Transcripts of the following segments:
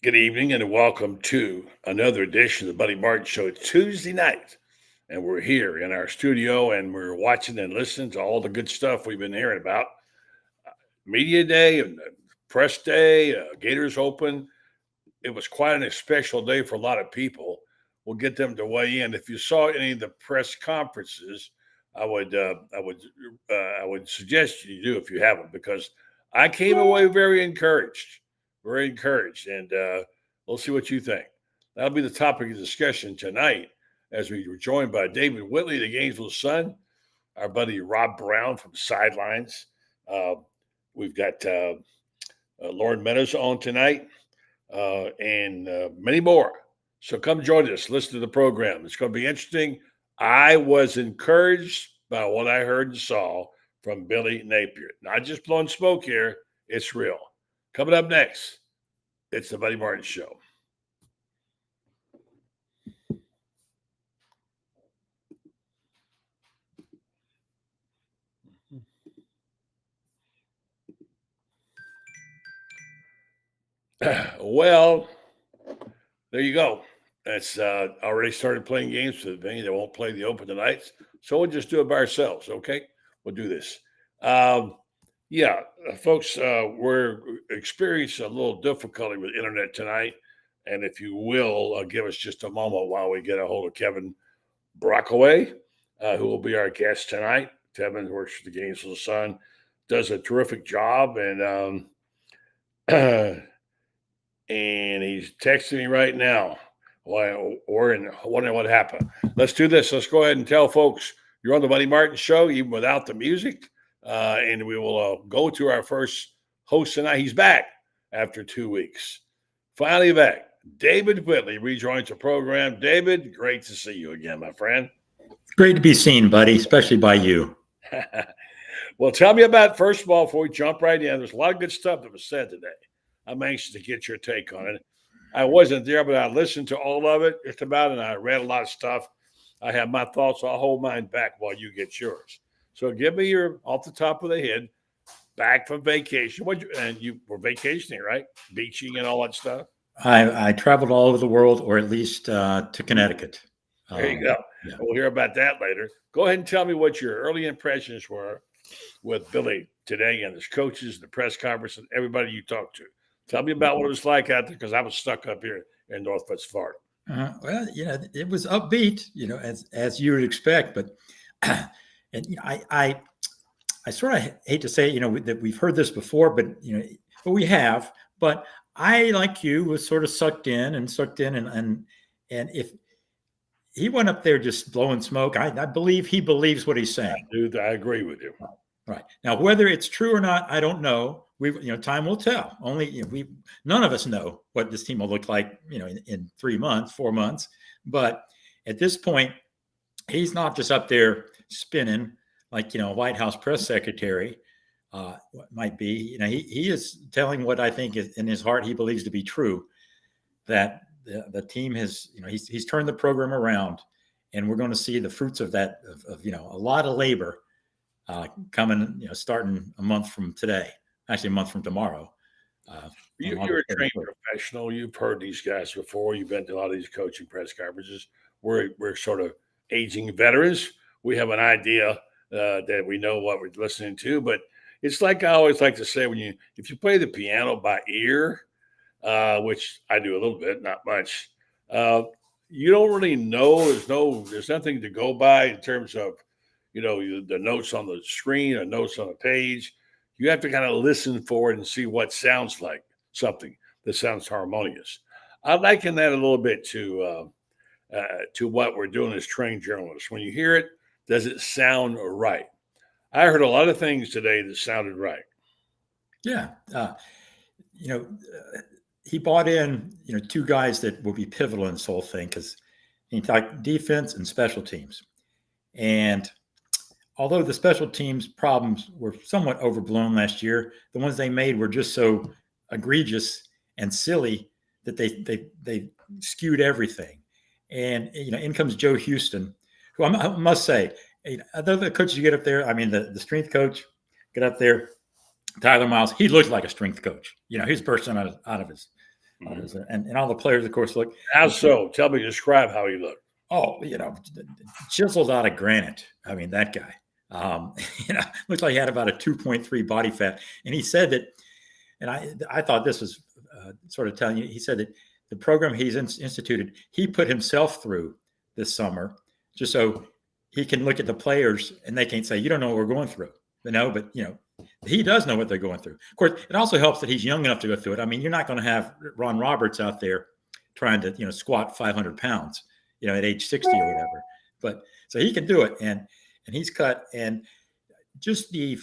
Good evening and welcome to another edition of the Buddy Martin Show. It's Tuesday night, and we're here in our studio and we're watching and listening to all the good stuff we've been hearing about. Media Day and Press Day, Gators Open. It was quite an special day for a lot of people. We'll get them to weigh in. If you saw any of the press conferences, I would, uh, I would, I would suggest you do if you haven't, because I came away very encouraged, and we'll see what you think. That'll be the topic of discussion tonight, as we were joined by David Whitley, the Gainesville Sun, our buddy Rob Browne from Sidelines. Uh, we've got Loren Meadows on tonight, and many more. So come join us. Listen to the program. It's going to be interesting. I was encouraged by what I heard and saw from Billy Napier. Not just blowing smoke here, it's real. Coming up next, it's the Buddy Martin Show. Well, there you go. That's already started playing games for the venue. They won't play the Open tonight, so we'll just do it by ourselves. Okay, we'll do this. Um, yeah, folks, we're experiencing a little difficulty with internet tonight, and if you will, give us just a moment while we get a hold of Kevin Brockaway, who will be our guest tonight. Kevin works for the Gainesville Sun, does a terrific job, and and he's texting me right now. Well, we're wondering what happened. Let's do this. Let's go ahead and tell folks you're on the Buddy Martin Show, even without the music. And we will go to our first host tonight. He's back after 2 weeks. Finally back. David Whitley rejoins the program. David, great to see you again, my friend. Great to be seen, buddy, especially by you. Well, tell me about, first of all, before we jump right in, there's a lot of good stuff that was said today. I'm anxious to get your take on it. I wasn't there, but I listened to all of it just about, and I read a lot of stuff. I have my thoughts. I'll hold mine back while you get yours. So give me your off the top of the head, back from vacation. And you were vacationing, right? Beaching and all that stuff. I traveled all over the world, or at least to Connecticut. There you go. Yeah. We'll hear about that later. Go ahead and tell me what your early impressions were with Billy today and his coaches, the press conference, and everybody you talked to. Tell me about what it was like out there, because I was stuck up here in Northwest Florida. Well, it was upbeat, as you would expect. But and I sort of hate to say, that we've heard this before, but we have. But I, like you, was sort of sucked in, and if he went up there just blowing smoke, I believe he believes what he's saying. Dude, I agree with you. Right. Now, whether it's true or not, I don't know. Time will tell. Only none of us know what this team will look like, in 3 months, 4 months. But at this point, he's not just up there spinning like, a White House press secretary might be. He is telling what I think is in his heart he believes to be true, that the team has, he's turned the program around, and we're going to see the fruits of that, of a lot of labor coming, starting a month from today, actually a month from tomorrow. You're a trained professional. You've heard these guys before. You've been to a lot of these coaching press conferences. We're sort of aging veterans. We have an idea that we know what we're listening to, but it's like I always like to say, if you play the piano by ear, which I do a little bit, not much, you don't really know. There's nothing to go by in terms of the notes on the screen or notes on the page. You have to kind of listen for it and see what sounds like something that sounds harmonious. I liken that a little bit to what we're doing as trained journalists. When you hear it, does it sound right? I heard a lot of things today that sounded right. Yeah. He brought in, two guys that will be pivotal in this whole thing, because he talked defense and special teams. And although the special teams problems were somewhat overblown last year, the ones they made were just so egregious and silly that they skewed everything. And in comes Joe Houston, who I must say, the coaches you get up there, the strength coach, get up there, Tyler Miles, he looked like a strength coach. He's bursting out of his Mhm. And all the players, of course, look. How so? Tell me, describe how he looked. Oh, chiseled out of granite. I mean, that guy. Looked like he had about a 2.3 body fat. And he said that, and I thought this was sort of telling you. He said that the program he's instituted, he put himself through this summer, just so he can look at the players and they can't say, you don't know what we're going through, but he does know what they're going through. Of course, it also helps that he's young enough to go through it. I mean, you're not going to have Ron Roberts out there trying to, squat 500 pounds, at age 60 or whatever. But so he can do it. And he's cut. And just the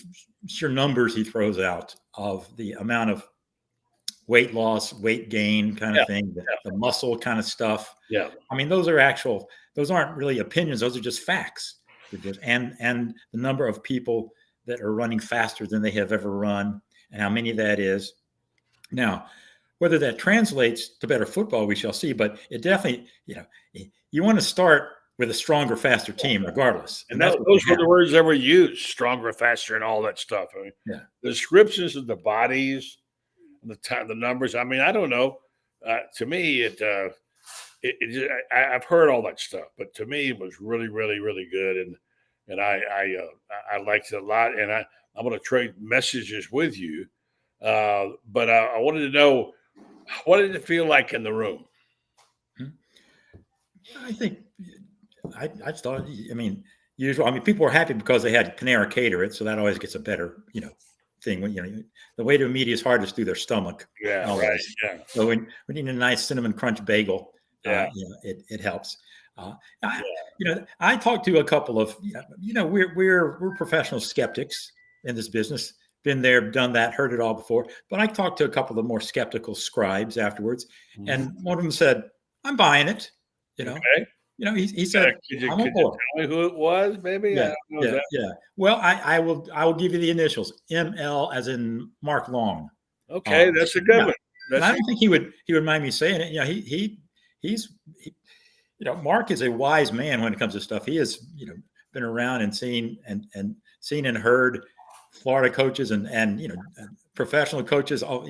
sheer numbers he throws out of the amount of weight loss, weight gain kind of thing, the muscle kind of stuff. Yeah. I mean, those aren't really opinions. Those are just facts. And the number of people that are running faster than they have ever run and how many that is. Now, whether that translates to better football, we shall see. But it definitely, you want to start with a stronger, faster team regardless. And those were the words that were used, stronger, faster, and all that stuff. I mean, the descriptions of the bodies, the numbers. I mean, I don't know. To me, I've heard all that stuff, but to me, it was really, really, really good. And I liked it a lot. And I'm going to trade messages with you. But I wanted to know, what did it feel like in the room? I think I thought, usual. I mean, people were happy because they had Panera cater it, so that always gets a better, thing. When the way to a meat is hardest through their stomach. Yeah, always. right. Yeah. So when we need a nice cinnamon crunch bagel, it helps. I talked to a couple of, we're professional skeptics in this business. Been there, done that, heard it all before. But I talked to a couple of more skeptical scribes afterwards, and one of them said, "I'm buying it." Okay. He said, could you "I'm on tell board." me who it was? Maybe. Yeah. Well, I will give you the initials. ML, as in Mark Long. Okay, that's a good one. And I don't think he would mind me saying it. He's Mark is a wise man when it comes to stuff. He has been around and seen and heard Florida coaches and professional coaches all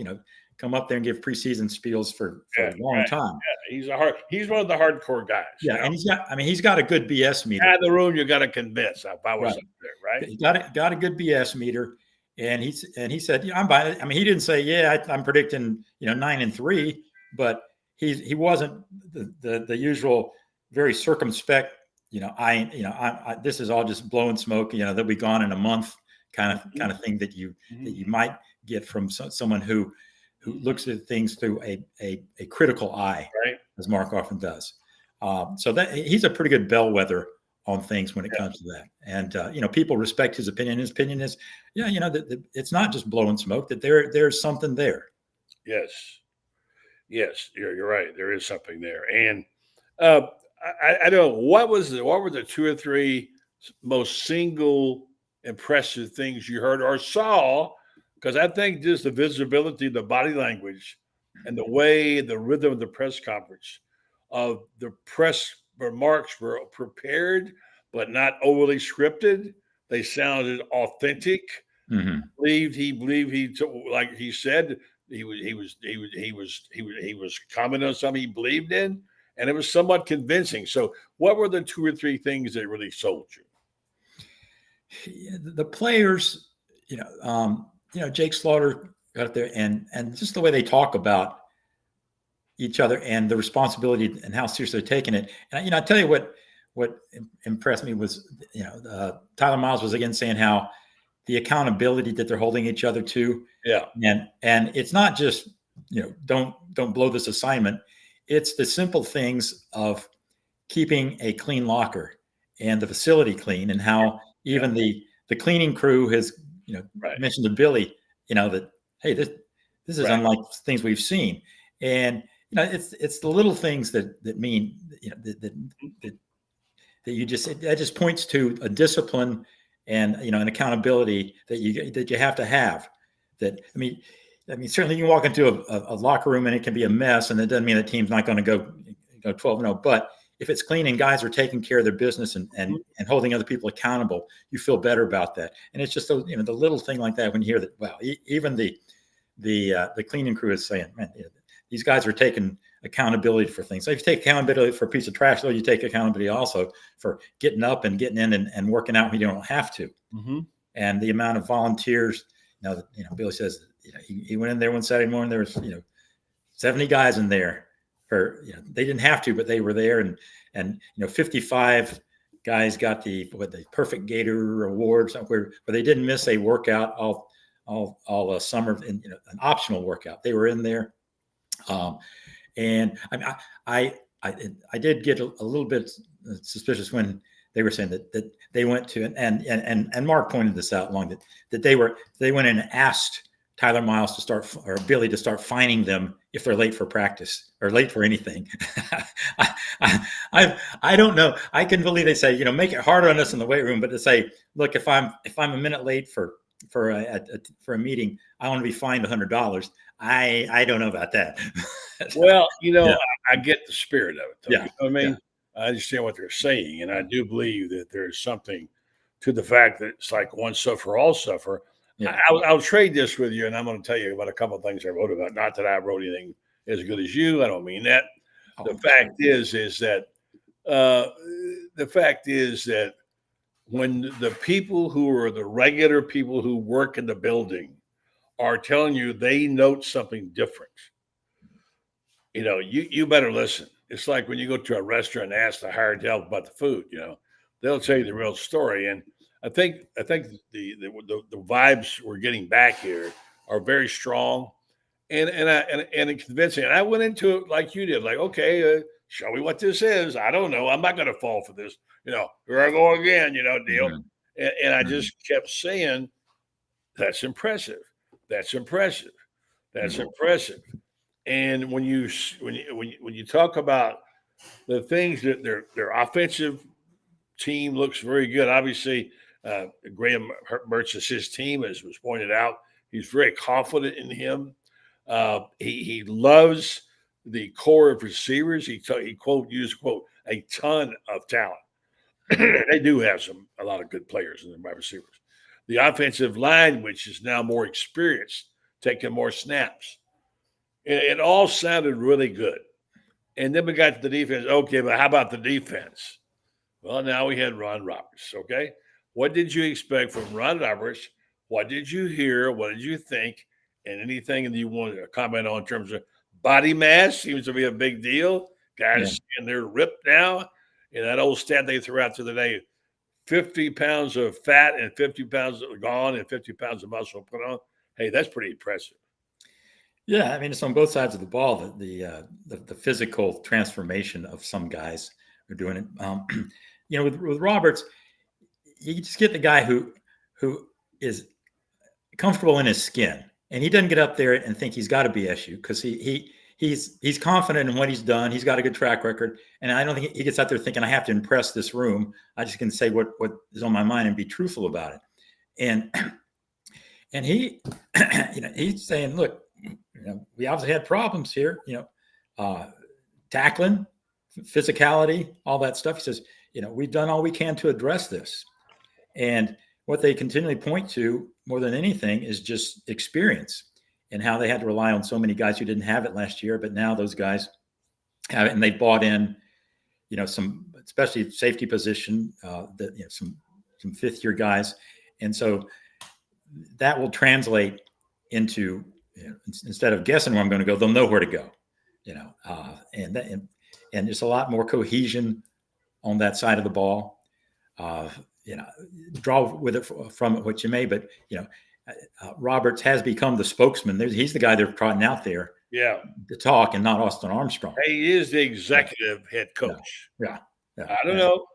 come up there and give preseason spiels for a long time. Yeah. He's one of the hardcore guys. Yeah, and he's got a good BS meter. Out of the room, you got to convince. If I was up there, right? He got a good BS meter, and he said, I'm buying it. I mean, he didn't say, I'm predicting 9-3, but he wasn't the usual very circumspect. This is all just blowing smoke. They'll be gone in a month, kind of thing that you might get from someone who looks at things through a critical eye, right, as Mark often does. So that he's a pretty good bellwether on things when it comes to that. And people respect his opinion. His opinion is, that it's not just blowing smoke, that there's something there. Yes, you're right. There is something there. And I don't know, what were the 2 or 3 most single impressive things you heard or saw? Because I think just the visibility, the body language, and the rhythm of the press conference, of the press remarks were prepared, but not overly scripted. They sounded authentic. Mm-hmm. Like he said, he was commenting on something he believed in, and it was somewhat convincing. So, what were the 2 or 3 things that really sold you? The players, Jake Slaughter got up there, and just the way they talk about each other and the responsibility and how seriously they're taking it. And I tell you what impressed me was Tyler Miles was again saying how the accountability that they're holding each other to. Yeah. And it's not just don't blow this assignment. It's the simple things of keeping a clean locker and the facility clean, and how even the cleaning crew has mentioned to Billy that, hey, this is unlike things we've seen. And it's the little things that mean that you that just points to a discipline and an accountability that you have to have. That I mean certainly you can walk into a locker room and it can be a mess, and it doesn't mean the team's not going to go 12-0. But if it's clean and guys are taking care of their business and holding other people accountable, you feel better about that. And it's just the little thing like that when you hear that. Wow, even the cleaning crew is saying, man, these guys are taking accountability for things. So if you take accountability for a piece of trash, though, you take accountability also for getting up and getting in and working out when you don't have to. Mm-hmm. And the amount of volunteers, Billy says, he went in there one Saturday morning, there was, 70 guys in there for, they didn't have to, but they were there. And 55 guys got the perfect Gator award somewhere, where they didn't miss a workout all summer, in an optional workout. They were in there. And I did get a little bit suspicious when they were saying that they went to, and Mark pointed this out long, that they went in and asked Tyler Miles to start, or Billy to start fining them if they're late for practice or late for anything. I don't know. I can believe they say, make it harder on us in the weight room, but to say, look, if I'm a minute late for a meeting, I want to be fined $100. I don't know about that. Well, I get the spirit of it, though. Yeah. You know what I mean? Yeah. I understand what they're saying, and I do believe that there's something to the fact that it's like one suffer, all suffer. Yeah. I'll trade this with you, and I'm going to tell you about a couple of things I wrote about. Not that I wrote anything as good as you. I don't mean that. The fact is that when the people who are the regular people who work in the building are telling you they note something different, you better listen. It's like when you go to a restaurant and ask the hired help about the food, they'll tell you the real story. And I think the vibes we're getting back here are very strong and convincing. And I went into it like you did, like, okay, show me what this is. I don't know. I'm not going to fall for this. Here I go again, deal. Mm-hmm. And I just kept saying, that's impressive. That's impressive. That's mm-hmm. impressive. And when you talk about the things that their offensive team looks very good. Obviously, Graham Mertz's his team, as was pointed out. He's very confident in him. He loves the core of receivers. He used a ton of talent. They do have a lot of good players in the wide receivers. The offensive line, which is now more experienced, taking more snaps. It all sounded really good. And then we got to the defense. Okay, but how about the defense? Well, now we had Ron Roberts, okay? What did you expect from Ron Roberts? What did you hear? What did you think? And anything that you wanted to comment on in terms of body mass seems to be a big deal. Guys, and they're ripped now. And that old stat they threw out the other day, 50 pounds of fat and 50 pounds gone and 50 pounds of muscle put on. Hey, that's pretty impressive. Yeah, I mean, it's on both sides of the ball. The physical transformation of some guys are doing it. With Roberts, you just get the guy who is comfortable in his skin, and he doesn't get up there and think he's got to BSU because he's confident in what he's done. He's got a good track record, and I don't think he gets out there thinking I have to impress this room. I just can say what is on my mind and be truthful about it. And he, he's saying, look. We obviously had problems here, tackling, physicality, all that stuff. He says, we've done all we can to address this. And what they continually point to more than anything is just experience and how they had to rely on so many guys who didn't have it last year, but now those guys have it, and they bought in, some, especially safety position, some fifth year guys. And so that will translate into, instead of guessing where I'm going to go, they'll know where to go, and there's a lot more cohesion on that side of the ball. Draw with it from it what you may, but Roberts has become the spokesman. He's the guy they're trotting out there, to talk, and not Austin Armstrong. He is the executive head coach. Yeah. I don't know.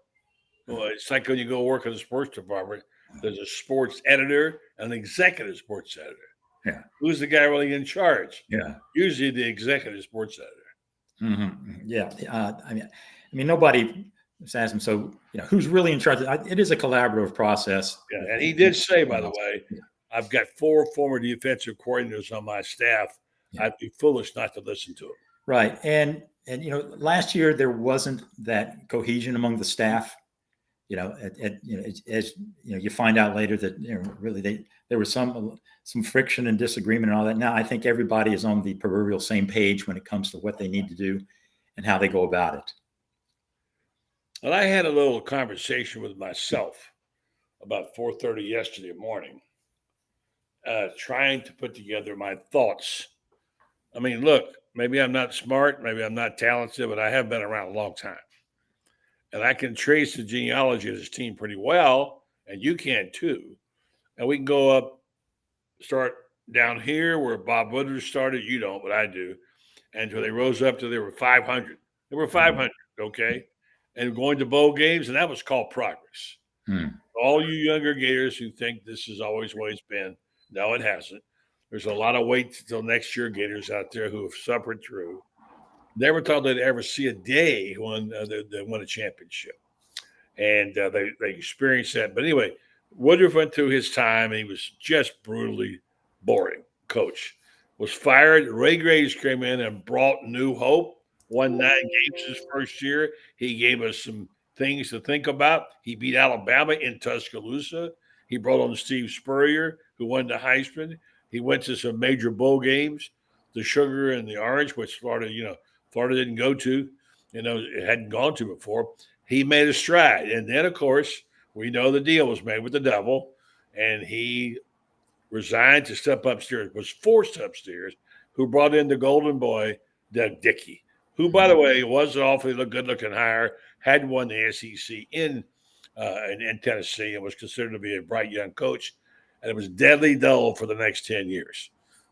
Well, it's like when you go work in the sports department. There's a sports editor and an executive sports editor. Yeah. Who's the guy really in charge? Yeah. Usually the executive sports editor. Mm-hmm. Yeah. I mean, nobody asked him. So, who's really in charge? It is a collaborative process. Yeah. And he did say, by the way, I've got 4 former defensive coordinators on my staff. Yeah. I'd be foolish not to listen to them. Right. And last year there wasn't that cohesion among the staff. As you find out later that really there was some friction and disagreement and all that. Now I think everybody is on the proverbial same page when it comes to what they need to do and how they go about it. And I had a little conversation with myself about 4:30 yesterday morning, trying to put together my thoughts. I mean, look, maybe I'm not smart, maybe I'm not talented, but I have been around a long time. And I can trace the genealogy of this team pretty well, and you can too. And we can go up, start down here where Bob Woodward started. You don't, but I do. Until they rose up to they were 500. They were 500, okay? And going to bowl games, and that was called progress. All you younger Gators who think this has always been, no, it hasn't. There's a lot of wait until next year Gators out there who have suffered through. Never thought they'd ever see a day when they won a championship. And they experienced that. But anyway, Woodruff went through his time, and he was just brutally boring. Coach was fired. Ray Graves came in and brought new hope. Won 9 games his first year. He gave us some things to think about. He beat Alabama in Tuscaloosa. He brought on Steve Spurrier, who won the Heisman. He went to some major bowl games, the Sugar and the Orange, which Florida didn't go to, it hadn't gone to before. He made a stride. And then, of course, we know the deal was made with the devil, and he resigned to step upstairs, was forced upstairs, who brought in the golden boy, Doug Dickey, who, by the way, was an awfully good-looking hire, had won the SEC in Tennessee and was considered to be a bright young coach. And it was deadly dull for the next 10 years.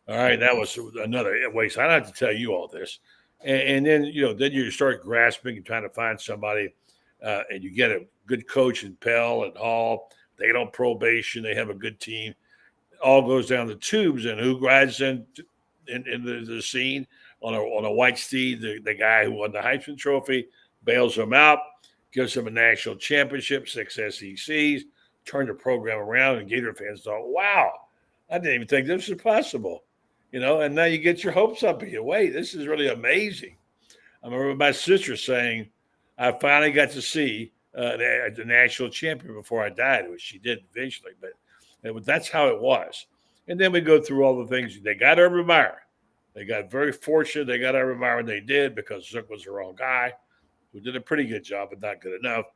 All right, that was another waste. I don't have to tell you all this. And then, then you start grasping and trying to find somebody, and you get a good coach in Pell and Hall. They get on probation. They have a good team. All goes down the tubes, and who rides in the scene on a white steed? The guy who won the Heisman Trophy bails him out, gives him a national championship, 6 SECs, turned the program around, and Gator fans thought, wow, I didn't even think this was possible. And now you get your hopes up again. Wait, this is really amazing. I remember my sister saying, I finally got to see the national champion before I died, which she did eventually, but that's how it was. And then we go through all the things. They got Urban Meyer. They got very fortunate. They got Urban Meyer, and they did, because Zook was the wrong guy, who did a pretty good job, but not good enough.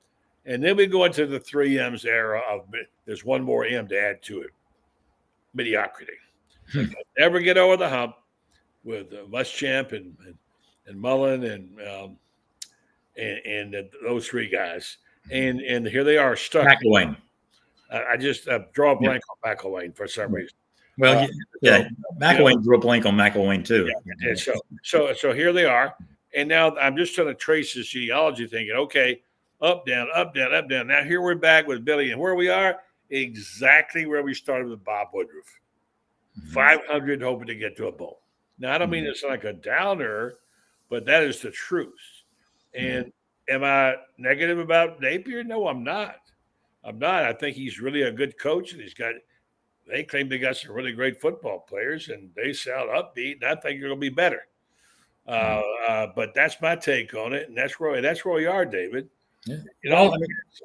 And then we go into the 3 M's era of, there's one more M to add to it, mediocrity. Never get over the hump with Muschamp and Mullen and those 3 guys. And here they are stuck. McElwain. I just draw a blank on McElwain for some reason. Well, McElwain drew a blank on McElwain too. Yeah, so here they are. And now I'm just trying to trace this genealogy thinking, okay, up, down, up, down, up, down. Now here we're back with Billy, and where we are, exactly where we started with Bob Woodruff. 500, hoping to get to a bowl. Now, I don't mean it's like a downer, but that is the truth. And am I negative about Napier? No, I'm not. I think he's really a good coach, and they claim they got some really great football players, and they sound upbeat, and I think you're going to be better. But that's my take on it, and that's where we are, David. Yeah.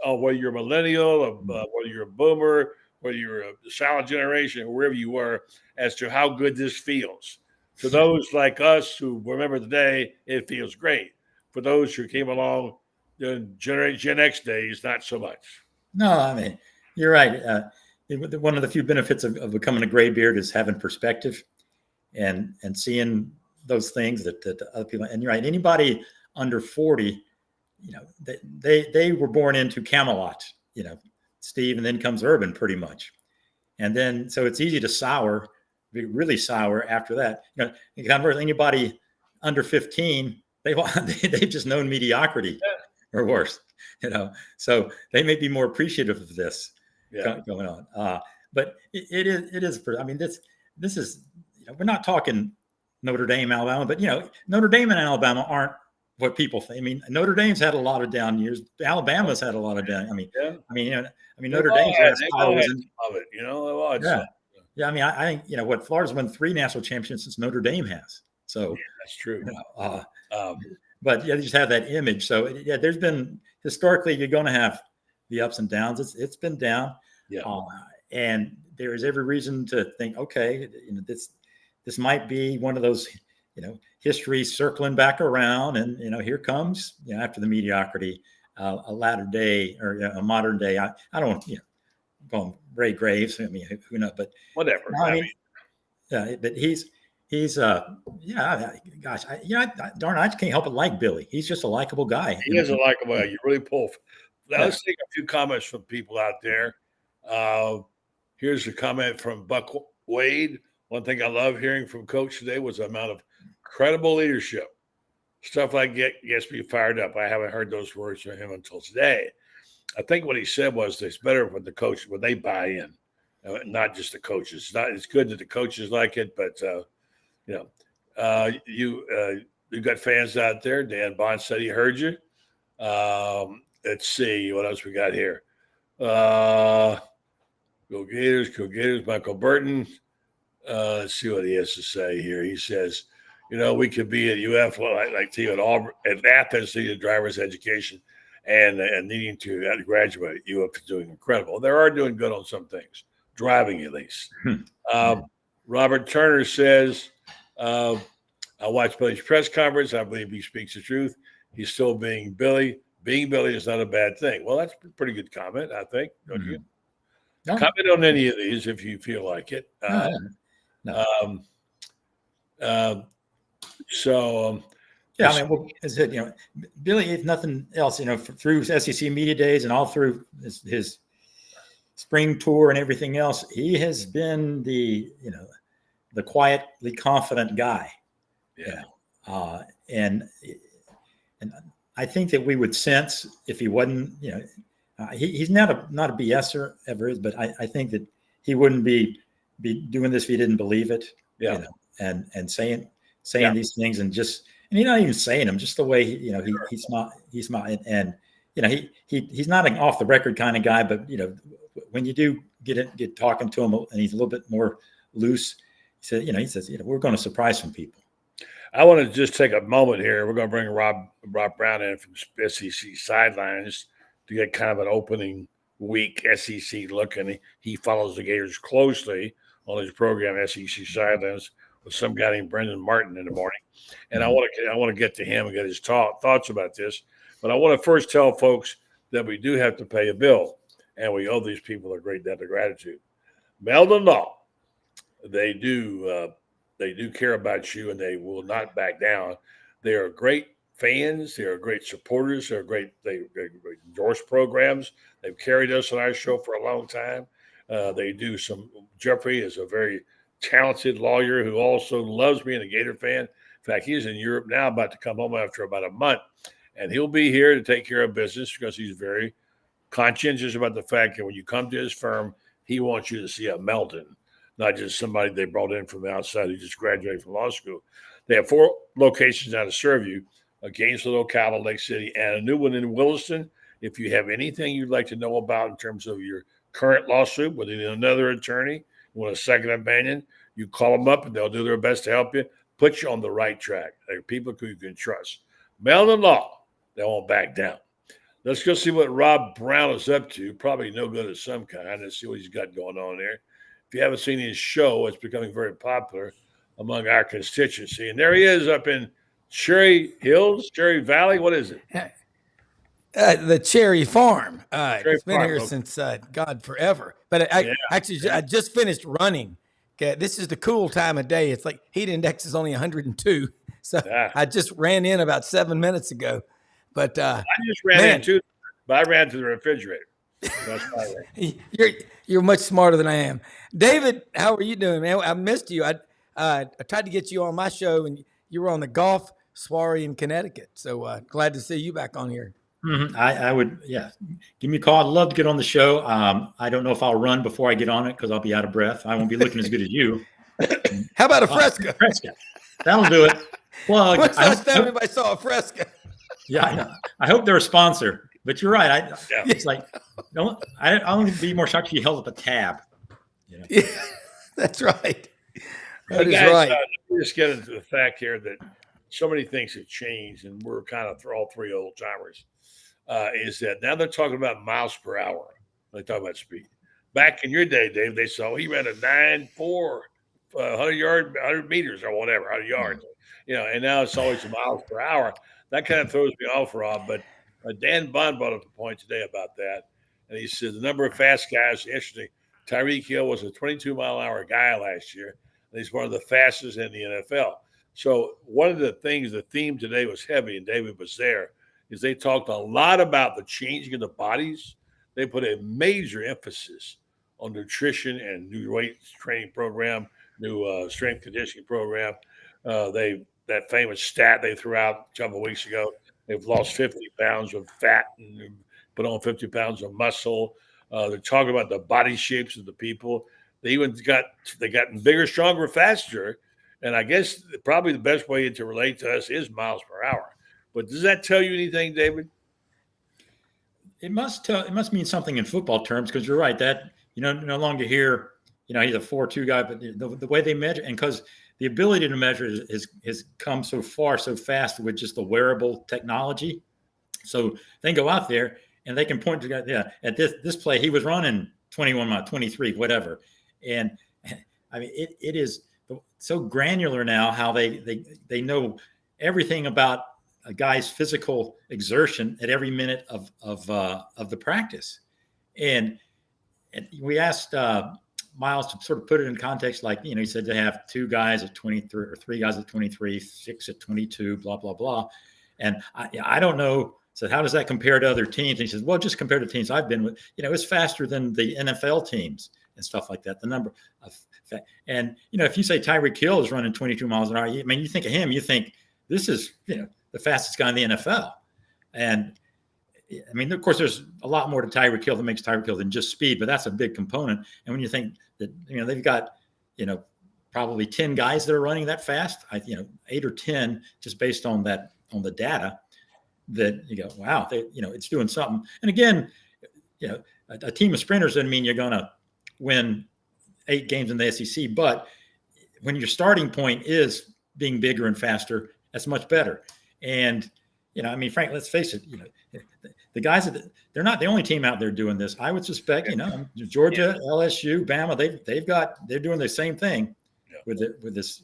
Whether you're a millennial, whether you're a boomer, whether you're a silent generation, or wherever you were, as to how good this feels. For those like us who remember the day, it feels great. For those who came along during Gen X days, not so much. No, I mean, you're right. One of the few benefits of becoming a gray beard is having perspective and seeing those things that other people. And you're right. Anybody under 40, they were born into Camelot. Steve, and then comes Urban, pretty much. And then so it's easy to be really sour after that. Anybody under 15, they've just known mediocrity or worse. So they may be more appreciative of this going on. But it is. I mean, this is. We're not talking Notre Dame, Alabama, but Notre Dame and Alabama aren't what people think. I mean, Notre Dame's had a lot of down years. Alabama's had a lot of down. I mean, Notre Dame's last pile was of it. I mean, I think what Florida's won 3 national championships since Notre Dame has. So that's true. But they just have that image. So there's been historically you're going to have the ups and downs. It's been down, Yeah. and there is every reason to think, okay, this might be one of those, history circling back around, and here comes, after the mediocrity, a latter day or a modern day. I don't want to call him Ray Graves. I mean, who knows? But whatever. No, I mean, yeah, but he's gosh, darn, I just can't help but like Billy. He's just a likable guy. He is a likable guy. You really pull. Now, let's take a few comments from people out there. Here's a comment from Buck Wade. One thing I love hearing from Coach today was the amount of credible leadership. Stuff like gets me fired up. I haven't heard those words from him until today. I think what he said was it's better when they buy in, not just the coaches. It's good that the coaches like it, but you got fans out there. Dan Bond said he heard you. Let's see what else we got here. Go Gators. Michael Burton. Let's see what he has to say here. He says, we could be at UF like team at Auburn, at Athens, needing driver's education and needing to graduate. UF is doing incredible. They are doing good on some things, driving at least. Robert Turner says, I watched Billy's press conference. I believe he speaks the truth. He's still being Billy. Being Billy is not a bad thing. Well, that's a pretty good comment, I think. Don't you? No. Comment on any of these if you feel like it. No. Yeah, I mean, well, as I said, Billy, if nothing else, through SEC media days and all through his spring tour and everything else, he has been the quietly confident guy. Yeah. And I think that we would sense if he wasn't, he's not a BSer ever is, but I think that he wouldn't be doing this if he didn't believe it. Yeah. And saying these things and he's not even saying them, just the way he's not, and he's not an off the record kind of guy, but when you do get talking to him and he's a little bit more loose, he says, we're going to surprise some people. I want to just take a moment here. We're going to bring Rob Browne in from SEC sidelines to get kind of an opening week SEC look, and he follows the Gators closely on his program, SEC Sidelines, with some guy named Brendan Martin in the morning. And I want to get to him and get his thoughts about this. But I want to first tell folks that we do have to pay a bill, and we owe these people a great debt of gratitude. Meldon Law, they do care about you, and they will not back down. They are great fans. They are great supporters. They endorse programs. They've carried us on our show for a long time. They do some. Jeffrey is a very talented lawyer who also loves being a Gator fan. In fact, he's in Europe now, about to come home after about a month, and he'll be here to take care of business because he's very conscientious about the fact that when you come to his firm, he wants you to see a Meldon, not just somebody they brought in from the outside who just graduated from law school. They have 4 locations now to serve you: Gainesville, Ocala, Lake City, and a new one in Williston. If you have anything you'd like to know about in terms of your current lawsuit with another attorney, want a second opinion, you call them up and they'll do their best to help you, put you on the right track. They're people who you can trust. Meldon Law, they won't back down. Let's go see what Rob Browne is up to. Probably no good of some kind. Let's see what he's got going on there. If you haven't seen his show, it's becoming very popular among our constituency. And there he is up in Cherry Hills, Cherry Valley. What is it? The Cherry Farm. Cherry it's been Farm, here okay. since God forever. But I just finished running. Okay, this is the cool time of day. It's like heat index is only 102. So I just ran in about 7 minutes ago. But I just ran in too, but I ran to the refrigerator. That's my way. You're much smarter than I am. David, how are you doing, man? I missed you. I tried to get you on my show, and you were on the golf soiree in Connecticut. So glad to see you back on here. Mm-hmm. I would, give me a call. I'd love to get on the show. I don't know if I'll run before I get on it because I'll be out of breath. I won't be looking as good as you. How about a Fresca? Fresca. That'll do it. Well, when's the last time anybody saw a Fresca? Yeah, I hope they're a sponsor. But you're right. It's like I'll be more shocked if you held up a tab. Yeah, that's right. That is guys, right. Let me just get into the fact here that so many things have changed, and we're kind of all 3 old timers. is that now they're talking about miles per hour. They talk about speed. Back in your day, Dave, they saw he ran a 9.4, 100 meters or whatever, 100 yards. And now it's always miles per hour. That kind of throws me off, Rob. But Dan Bond brought up a point today about that. And he said the number of fast guys, interesting. Tyreek Hill was a 22-mile-an-hour guy last year. And he's one of the fastest in the NFL. So one of the things, the theme today was heavy, and David was there, is they talked a lot about the changing of the bodies. They put a major emphasis on nutrition and new weight training program, new strength conditioning program. That famous stat they threw out a couple of weeks ago, they've lost 50 pounds of fat and put on 50 pounds of muscle. They're talking about the body shapes of the people. They gotten bigger, stronger, faster. And I guess probably the best way to relate to us is miles per hour. But does that tell you anything, David? It must mean something in football terms, because you're right that no longer hear he's a 4.2 guy, but the way they measure, and because the ability to measure has come so far so fast with just the wearable technology. So they go out there and they can point to at this play he was running 21 mile, 23, whatever, and I mean it is so granular now how they know everything about a guy's physical exertion at every minute of the practice. And we asked Miles to sort of put it in context, like, he said to have 2 guys at 23 or 3 guys at 23, 6 at 22, blah, blah, blah. And I don't know. So how does that compare to other teams? And he says, well, just compared to teams I've been with, it's faster than the NFL teams and stuff like that. The number of, and, if you say Tyreek Hill is running 22 miles an hour, I mean, you think of him, you think this is, the fastest guy in the NFL. And I mean, of course, there's a lot more to Tyreek Hill that makes Tyreek Hill than just speed, but that's a big component. And when you think that, they've got, probably 10 guys that are running that fast, 8 or 10, just based on that, on the data, that you go, wow, it's doing something. And again, a team of sprinters doesn't mean you're going to win 8 games in the SEC, but when your starting point is being bigger and faster, that's much better. And, I mean, Frank, let's face it, the guys they're not the only team out there doing this. I would suspect, Georgia, LSU, Bama, they're doing the same thing with this.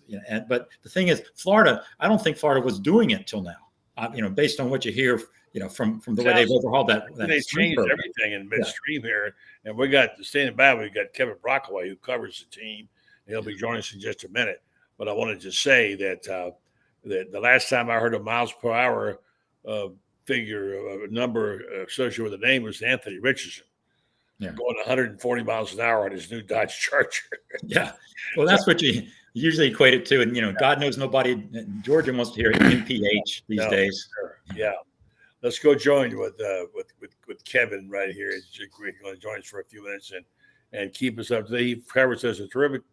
But the thing is, Florida, I don't think Florida was doing it till now. Based on what you hear, from the way they've overhauled that they changed program. Everything in midstream here, and we got standing by. We got Kevin Brockaway, who covers the team. He'll be joining us in just a minute. But I wanted to say that that the last time I heard a miles per hour figure, a number associated with the name, was Anthony Richardson, going 140 miles an hour on his new Dodge Charger. Yeah. Well, that's what you usually equate it to. And, God knows nobody, Georgia wants to hear MPH these days. Sure. Yeah. Let's go join with Kevin right here. He's going to join us for a few minutes and keep us up to date. He does a terrific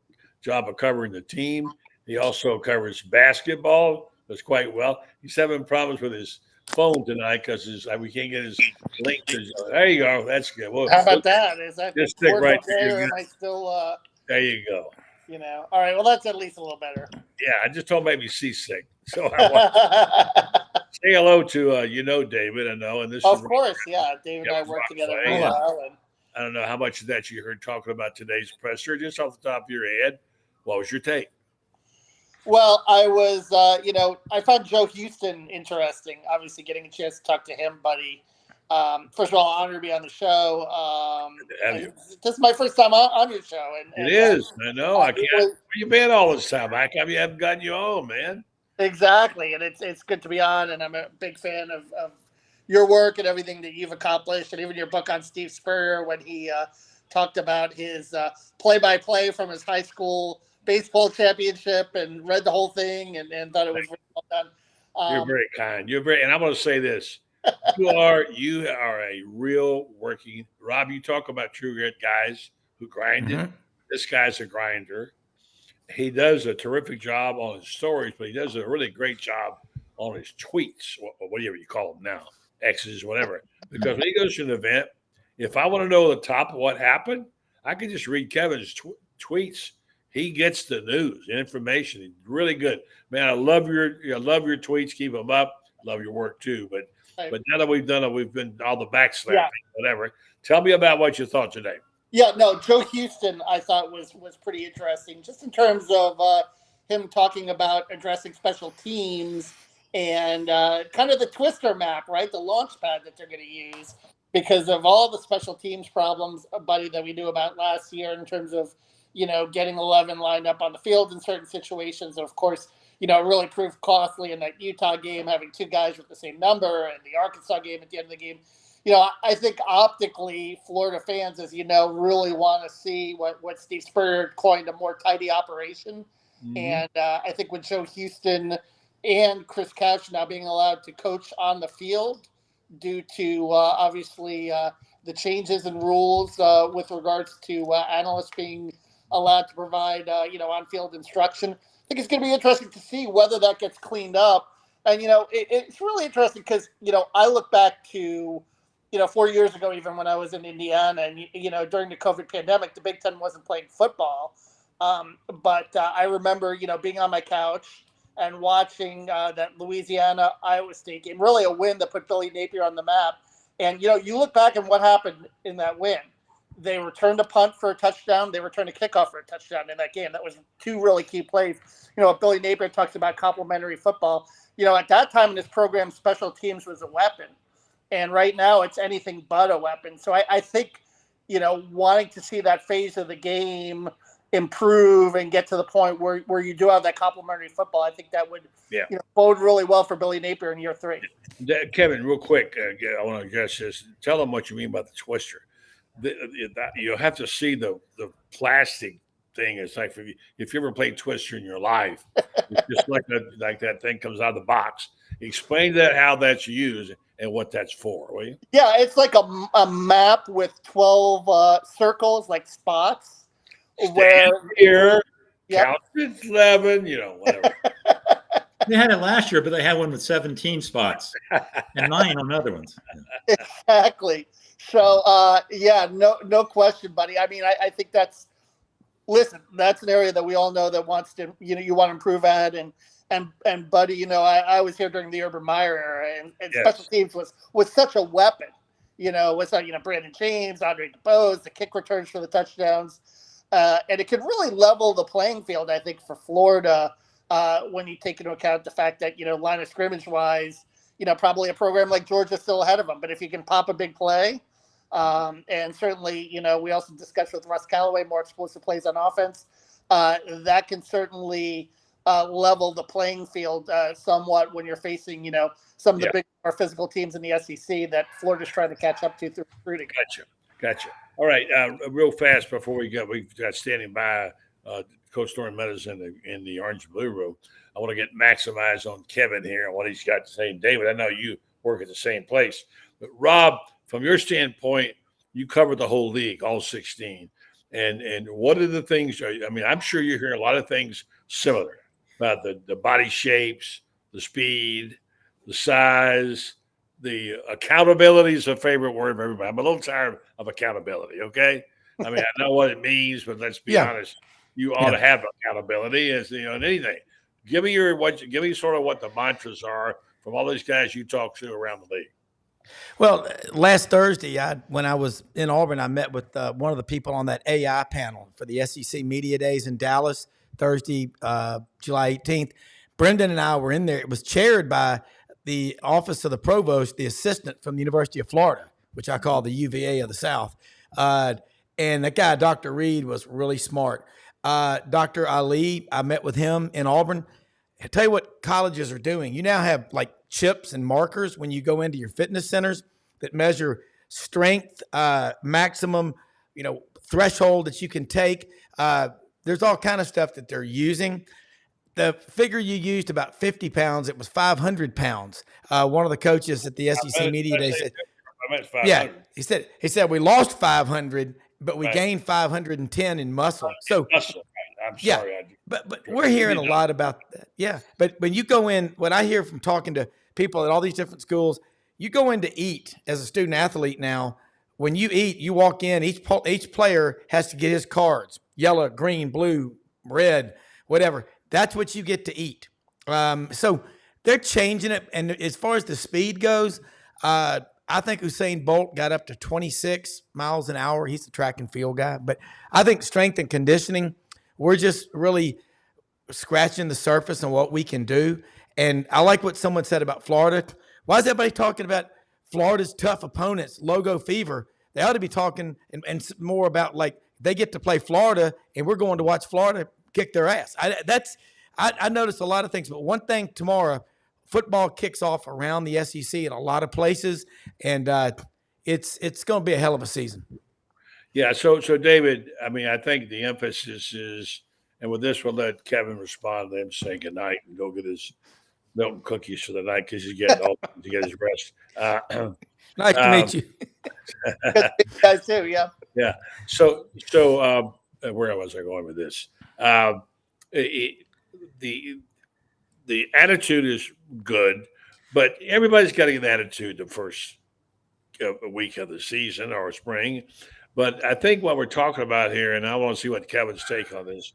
job of covering the team. He also covers basketball. Does quite well. He's having problems with his phone tonight because we can't get his link. There you go. That's good. Well, how about that? Is that just stick right there? Or am I still? There you go. All right. Well, that's at least a little better. Yeah, I just told him maybe seasick. So I want to say hello to David. I know, and this. Of course, yeah. David and I work together really well. And I don't know how much of that you heard talking about today's presser. Just off the top of your head, what was your take? Well, I was, I found Joe Houston interesting. Obviously, getting a chance to talk to him, buddy. First of all, honor to be on the show. This is my first time on your show, and it is. I know. I can't. Where you been all this time? How come you haven't gotten you home, man? Exactly, and it's good to be on, and I'm a big fan of your work and everything that you've accomplished, and even your book on Steve Spurrier when he talked about his play-by-play from his high school baseball championship and read the whole thing and thought it was really well done. You're very kind. And I'm going to say this. You are a real working Rob. You talk about true grit guys who grinded. Mm-hmm. This guy's a grinder. He does a terrific job on his stories, but he does a really great job on his tweets, whatever you call them now, X's, whatever. Because when he goes to an event, if I want to know the top of what happened, I can just read Kevin's tweets. He gets the news, information. He's really good, man. I love your tweets. Keep them up. Love your work too. But But now that we've done it, we've been all the backslapping, whatever. Tell me about what you thought today. Yeah, no, Joe Houston I thought was pretty interesting, just in terms of him talking about addressing special teams and kind of the twister map, right? The launch pad that they're going to use because of all the special teams problems, buddy, that we knew about last year in terms of, getting 11 lined up on the field in certain situations. And of course, it really proved costly in that Utah game, having two guys with the same number, and the Arkansas game at the end of the game. I think optically, Florida fans, as you know, really want to see what Steve Spurrier coined a more tidy operation. Mm-hmm. And I think with Joe Houston and Chris Couch now being allowed to coach on the field due to obviously the changes in rules with regards to analysts being allowed to provide, on-field instruction, I think it's going to be interesting to see whether that gets cleaned up. And, it's really interesting because, I look back to, 4 years ago, even when I was in Indiana and, during the COVID pandemic, the Big Ten wasn't playing football. But I remember, being on my couch and watching that Louisiana-Iowa State game, really a win that put Billy Napier on the map. And, you look back and what happened in that win. They returned a punt for a touchdown. They returned a kickoff for a touchdown in that game. That was two really key plays. Billy Napier talks about complementary football. At that time in his program, special teams was a weapon. And right now it's anything but a weapon. So I think, wanting to see that phase of the game improve and get to the point where you do have that complementary football, I think that would bode really well for Billy Napier in year 3. Kevin, real quick, I want to address this. Tell them what you mean by the twister. You have to see the plastic thing. It's like if you ever played Twister in your life, it's just like that thing comes out of the box. Explain how that's used and what that's for, will you? Yeah, it's like a map with 12 circles, like spots. Stand here, count to 11, whatever. They had it last year, but they had one with 17 spots and 9 on other ones. Exactly. So, no question, buddy. I mean, I think that's an area that we all know that wants to, you want to improve at. And buddy, I was here during the Urban Meyer era, and yes. Special teams was such a weapon, with, Brandon James, Andre DeBose, the kick returns for the touchdowns. And it could really level the playing field, I think, for Florida when you take into account the fact that, line of scrimmage wise, probably a program like Georgia still ahead of them. But if you can pop a big play, and certainly, we also discussed with Russ Callaway more explosive plays on offense, that can certainly level the playing field somewhat when you're facing, some of the big, more physical teams in the SEC that Florida's trying to catch up to through recruiting. Gotcha. All right, real fast before we've got standing by Coach Loren Meadows in the orange and blue room. I want to get maximized on Kevin here and what he's got to say. And David, I know you work at the same place, but Rob, from your standpoint, you cover the whole league, all 16. And what are the things? I'm sure you're hearing a lot of things similar about the body shapes, the speed, the size. The accountability is a favorite word of everybody. I'm a little tired of accountability, okay? I know what it means, but let's be honest. You ought to have accountability as in anything. Give me sort of what the mantras are from all these guys you talk to around the league. Well, last Thursday, when I was in Auburn, I met with one of the people on that AI panel for the SEC Media Days in Dallas, Thursday, July 18th. Brendan and I were in there. It was chaired by the office of the provost, the assistant from the University of Florida, which I call the UVA of the South. And that guy, Dr. Reed, was really smart. Dr. Ali, I met with him in Auburn. I tell you what colleges are doing. You now have like chips and markers when you go into your fitness centers that measure strength, maximum, threshold that you can take. There's all kind of stuff that they're using. The figure you used, about 50 pounds, it was 500 pounds. One of the coaches at the SEC Media Day said, he said we lost 500, but we gained 510 in muscle. So, I'm sorry. But we're hearing a lot about that. Yeah. But when you go in, what I hear from talking to people at all these different schools, you go in to eat as a student athlete now. When you eat, you walk in, each player has to get his cards, yellow, green, blue, red, whatever. That's what you get to eat. So they're changing it. And as far as the speed goes, I think Usain Bolt got up to 26 miles an hour. He's the track and field guy. But I think strength and conditioning, we're just really scratching the surface on what we can do. And I like what someone said about Florida. Why is everybody talking about Florida's tough opponents, logo fever? They ought to be talking and more about, like, they get to play Florida and we're going to watch Florida kick their ass. I noticed a lot of things, but one thing tomorrow, football kicks off around the SEC in a lot of places, and it's going to be a hell of a season. Yeah. So David, I mean, I think the emphasis is, and with this, we'll let Kevin respond to him, say goodnight, and go get his milk and cookies for the night because he's getting old to get his rest. Nice to meet you. You guys too, yeah. Yeah. So where was I going with this? The attitude is good, but everybody's got to get an attitude the first week of the season or spring. But I think what we're talking about here, and I want to see what Kevin's take on this,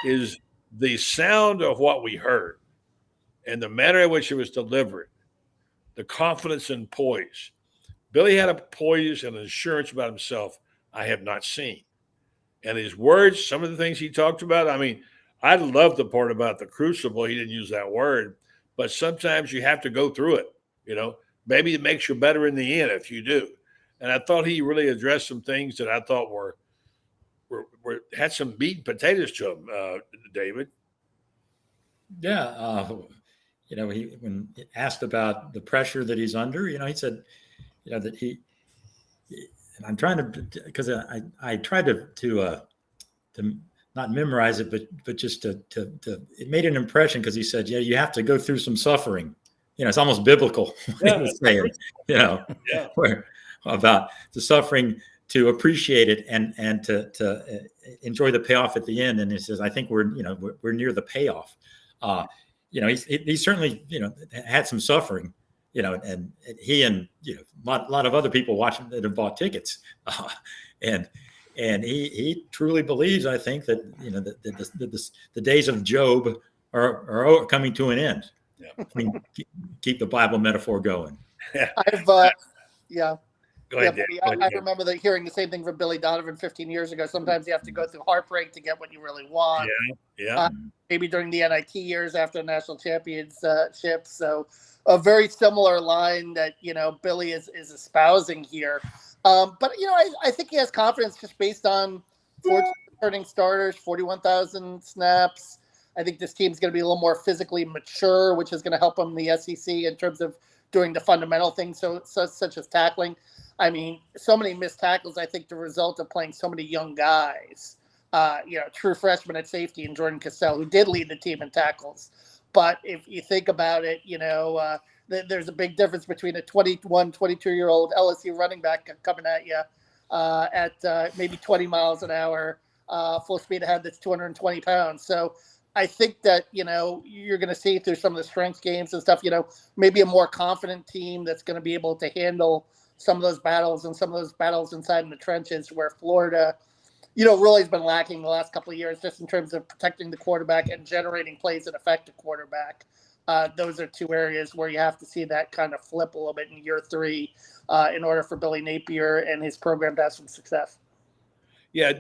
is the sound of what we heard and the manner in which it was delivered, the confidence and poise. Billy had a poise and an assurance about himself I have not seen. And his words, some of the things he talked about, I mean, I love the part about the crucible. He didn't use that word, but sometimes you have to go through it. You know, maybe it makes you better in the end if you do. And I thought he really addressed some things that I thought were had some meat and potatoes to them, David. Yeah. You know, when asked about the pressure that he's under, you know, he said, you know, that and I'm trying to, because I tried to not memorize it, but just to it made an impression because he said, yeah, you have to go through some suffering. You know, it's almost biblical what he was saying, you know, about the suffering to appreciate it and to enjoy the payoff at the end. And he says, I think we're near the payoff. You know, he certainly, you know, had some suffering, you know, and he and, you know, a lot of other people watching that have bought tickets. And he truly believes, I think, that, you know, the days of Job are coming to an end. Yeah. I mean, keep the Bible metaphor going. Yeah. I remember hearing the same thing from Billy Donovan 15 years ago. Sometimes you have to go through heartbreak to get what you really want. Yeah. Maybe during the NIT years after the national championship. So a very similar line that, you know, Billy is espousing here. But, you know, I think he has confidence just based on 14 returning starters, 41,000 snaps. I think this team's going to be a little more physically mature, which is going to help them in the SEC in terms of doing the fundamental things, such as tackling. I mean, so many missed tackles, I think, the result of playing so many young guys. You know, true freshman at safety and Jordan Cassell, who did lead the team in tackles. But if you think about it, you know, there's a big difference between a 21, 22-year-old LSU running back coming at you at maybe 20 miles an hour, full speed ahead, that's 220 pounds. So I think that, you know, you're going to see through some of the strength games and stuff, you know, maybe a more confident team that's going to be able to handle some of those battles and some of those battles inside in the trenches where Florida, you know, really has been lacking the last couple of years just in terms of protecting the quarterback and generating plays that affect the quarterback. Those are two areas where you have to see that kind of flip a little bit in year 3 in order for Billy Napier and his program to have some success. Yeah.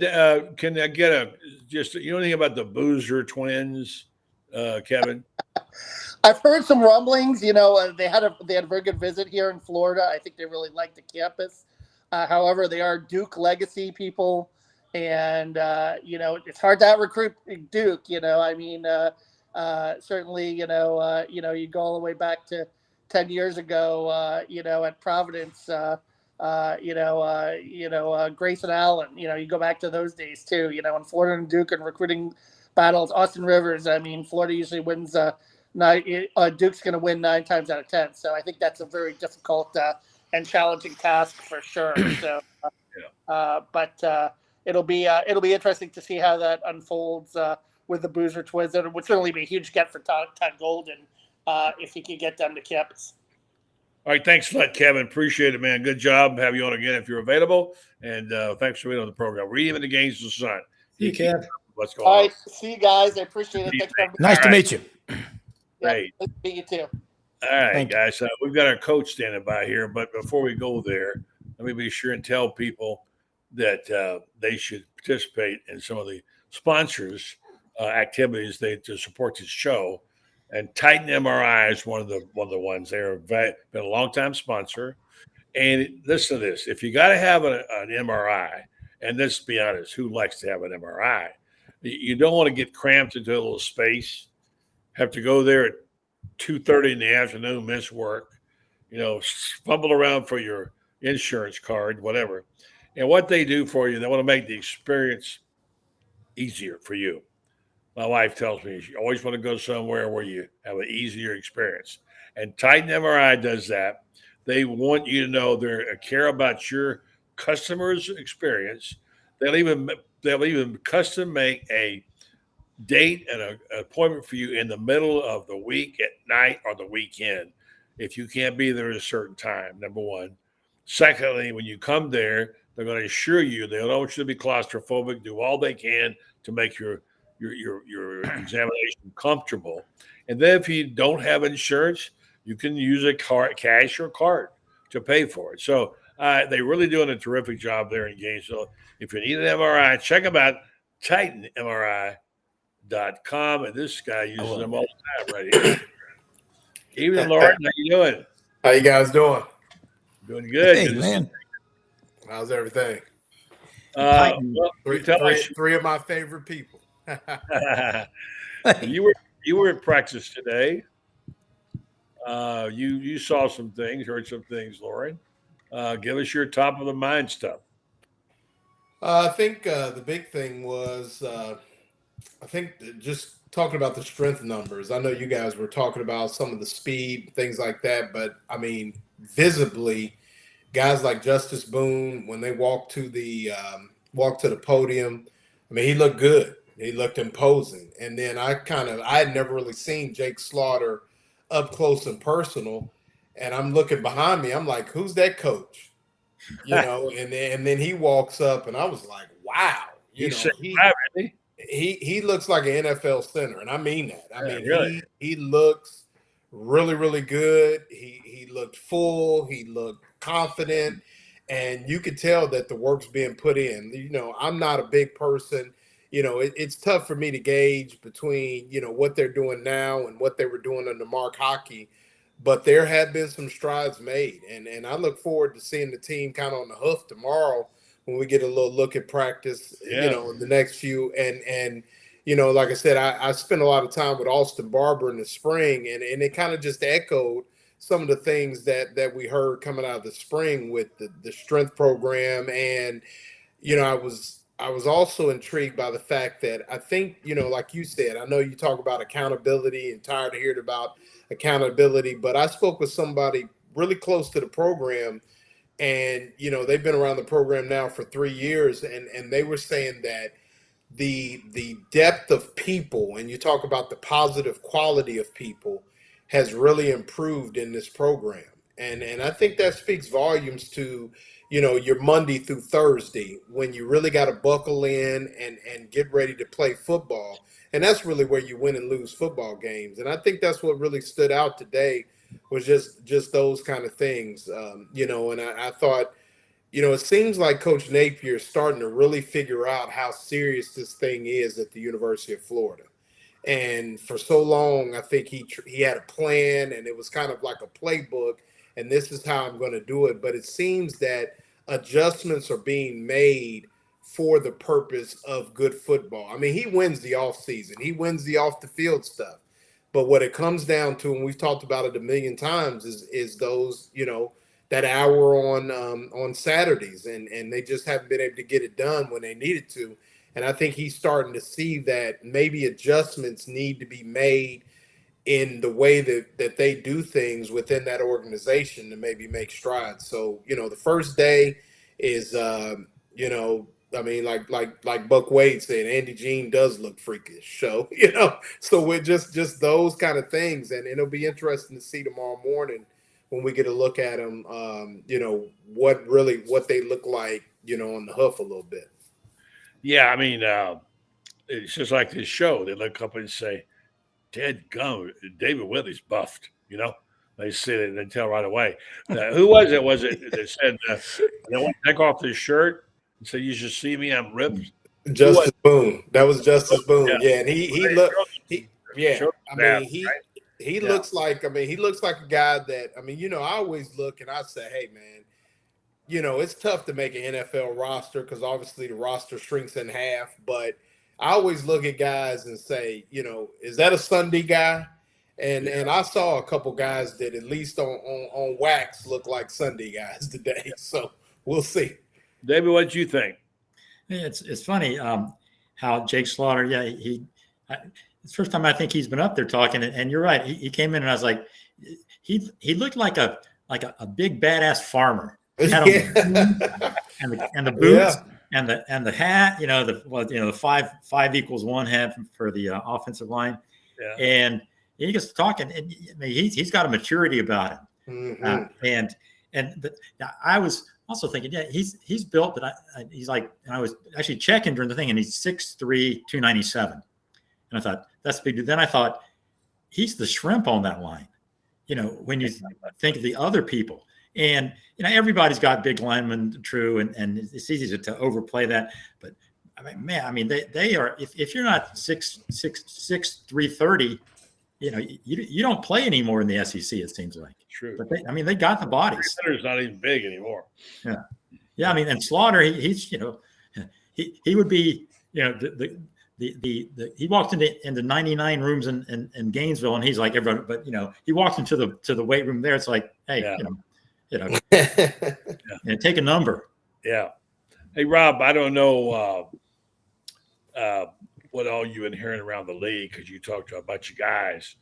Can I get you know anything about the Boozer twins, Kevin? I've heard some rumblings. You know, they had a very good visit here in Florida. I think they really like the campus. However, they are Duke legacy people, and you know, it's hard to recruit Duke. You know, I mean, certainly, you know, you go all the way back to 10 years ago. You know, at Providence. Grayson Allen. You know, you go back to those days too. You know, in Florida and Duke and recruiting battles. Austin Rivers. I mean, Florida usually wins. Duke's going to win 9 times out of 10. So I think that's a very difficult and challenging task for sure. So, but it'll be interesting to see how that unfolds with the Boozer twins. It would certainly be a huge get for Todd Golden if he could get them to campus. All right, thanks for that, Kevin. Appreciate it, man. Good job. Have you on again if you're available. And thanks for being on the program. We're even the games this sun. See you, Kev. Let's go. All right, see you guys. I appreciate it. Thanks for nice to meet you. Great. Nice to meet you too. All right, Thank you. guys. We've got our coach standing by here, but before we go there, let me be sure and tell people that they should participate in some of the sponsors' activities to support this show. And Titan MRI is one of the ones. They're been a long time sponsor. And listen to this: if you got to have an MRI, and let's be honest, who likes to have an MRI? You don't want to get cramped into a little space, have to go there at 2:30 in the afternoon, miss work, fumble around for your insurance card, whatever. And what they do for you, they want to make the experience easier for you. My wife tells me you always want to go somewhere where you have an easier experience. And Titan MRI does that. They want you to know they care about your customer's experience. They'll even custom make a date and an appointment for you in the middle of the week, at night, or the weekend if you can't be there at a certain time, number one. Secondly, when you come there, they're going to assure you they don't want you to be claustrophobic, do all they can to make your examination comfortable. And then if you don't have insurance, you can use a card, cash or card, to pay for it. So they're really doing a terrific job there in Gainesville. If you need an MRI, check them out, TitanMRI.com, and this guy uses them all the time right here. Evening, Loren. How you doing? How you guys doing? Doing good. Hey, man. How's everything? Three of my favorite people. you were at practice today. You saw some things, heard some things, Loren. Give us your top of the mind stuff. I think the big thing was just talking about the strength numbers. I know you guys were talking about some of the speed, things like that, but I mean, visibly, guys like Justice Boone, when they walk to the podium, I mean, he looked good. He looked imposing. And then I had never really seen Jake Slaughter up close and personal. And I'm looking behind me. I'm like, who's that coach? And then he walks up and I was like, wow. He looks like an NFL center. And I mean that. I mean, really? He looks really, really good. He looked full. He looked confident. And you could tell that the work's being put in. I'm not a big person. It's tough for me to gauge between, what they're doing now and what they were doing under Mark Hockey. But there have been some strides made. And I look forward to seeing the team kind of on the hoof tomorrow when we get a little look at practice, in the next few. And like I said, I spent a lot of time with Austin Barber in the spring, and it kind of just echoed some of the things that we heard coming out of the spring with the strength program. And, I was also intrigued by the fact that I think, like you said, I know you talk about accountability and tired of hearing about accountability, but I spoke with somebody really close to the program, and, they've been around the program now for 3 years, and they were saying that the depth of people, and you talk about the positive quality of people, has really improved in this program. And I think that speaks volumes to, your Monday through Thursday, when you really got to buckle in and get ready to play football. And that's really where you win and lose football games. And I think that's what really stood out today, was just those kind of things. And I thought, it seems like Coach Napier is starting to really figure out how serious this thing is at the University of Florida. And for so long, I think he had a plan, and it was kind of like a playbook, and this is how I'm going to do it. But it seems that adjustments are being made for the purpose of good football. I mean, he wins the offseason. He wins the off-the-field stuff. But what it comes down to, and we've talked about it a million times, is those, that hour on Saturdays, and they just haven't been able to get it done when they needed to. And I think he's starting to see that maybe adjustments need to be made in the way that they do things within that organization to maybe make strides. So, the first day is, I mean, like Buck Wade said, Andy Jean does look freakish. So, so we're just those kind of things. And it'll be interesting to see tomorrow morning when we get a look at them, what they look like, on the hoof a little bit. Yeah, I mean, it's just like this show. They look up and say, David Whitley's buffed, They see it and they tell right away. Who was it? Was it that said they want to take off this shirt and say, "You should see me, I'm ripped"? Justice Boone. That was Justice Boone. Yeah, and he looked. Yeah, I mean he looks like a guy that, I mean, you know, I always look and I say, hey man, you know, it's tough to make an NFL roster because obviously the roster shrinks in half. But I always look at guys and say, you know, is that a Sunday guy? And I saw a couple guys that at least on wax look like Sunday guys today. So we'll see. David, what do you think? It's funny how Jake Slaughter. Yeah, it's the first time I think he's been up there talking. And you're right. He came in and I was like, he looked like a big badass farmer. He had and the boots and the hat. You know the 5 equals 1 hat for the offensive line. Yeah. And he gets talking, and I mean, he's got a maturity about him. Mm-hmm. I was also thinking, yeah, he's built, but he's like, and I was actually checking during the thing, and he's 6'3", 297, and I thought that's big. Then I thought he's the shrimp on that line. You know, when you think of the other people, and you know, everybody's got big linemen, true, and it's easy to overplay that, but I mean, man, I mean, they are. If you're not 6'6", 330. You know, you don't play anymore in the SEC. It seems like. True. But they got the bodies. Slaughter's not even big anymore. Yeah. I mean, and Slaughter, he's, you know, he would be, you know, he walked into 99 rooms in Gainesville, and he's like everybody. But you know, he walked into the weight room there. It's like, hey, you know, take a number. Yeah. Hey, Rob, I don't know what all you've been hearing around the league because you talked to a bunch of guys,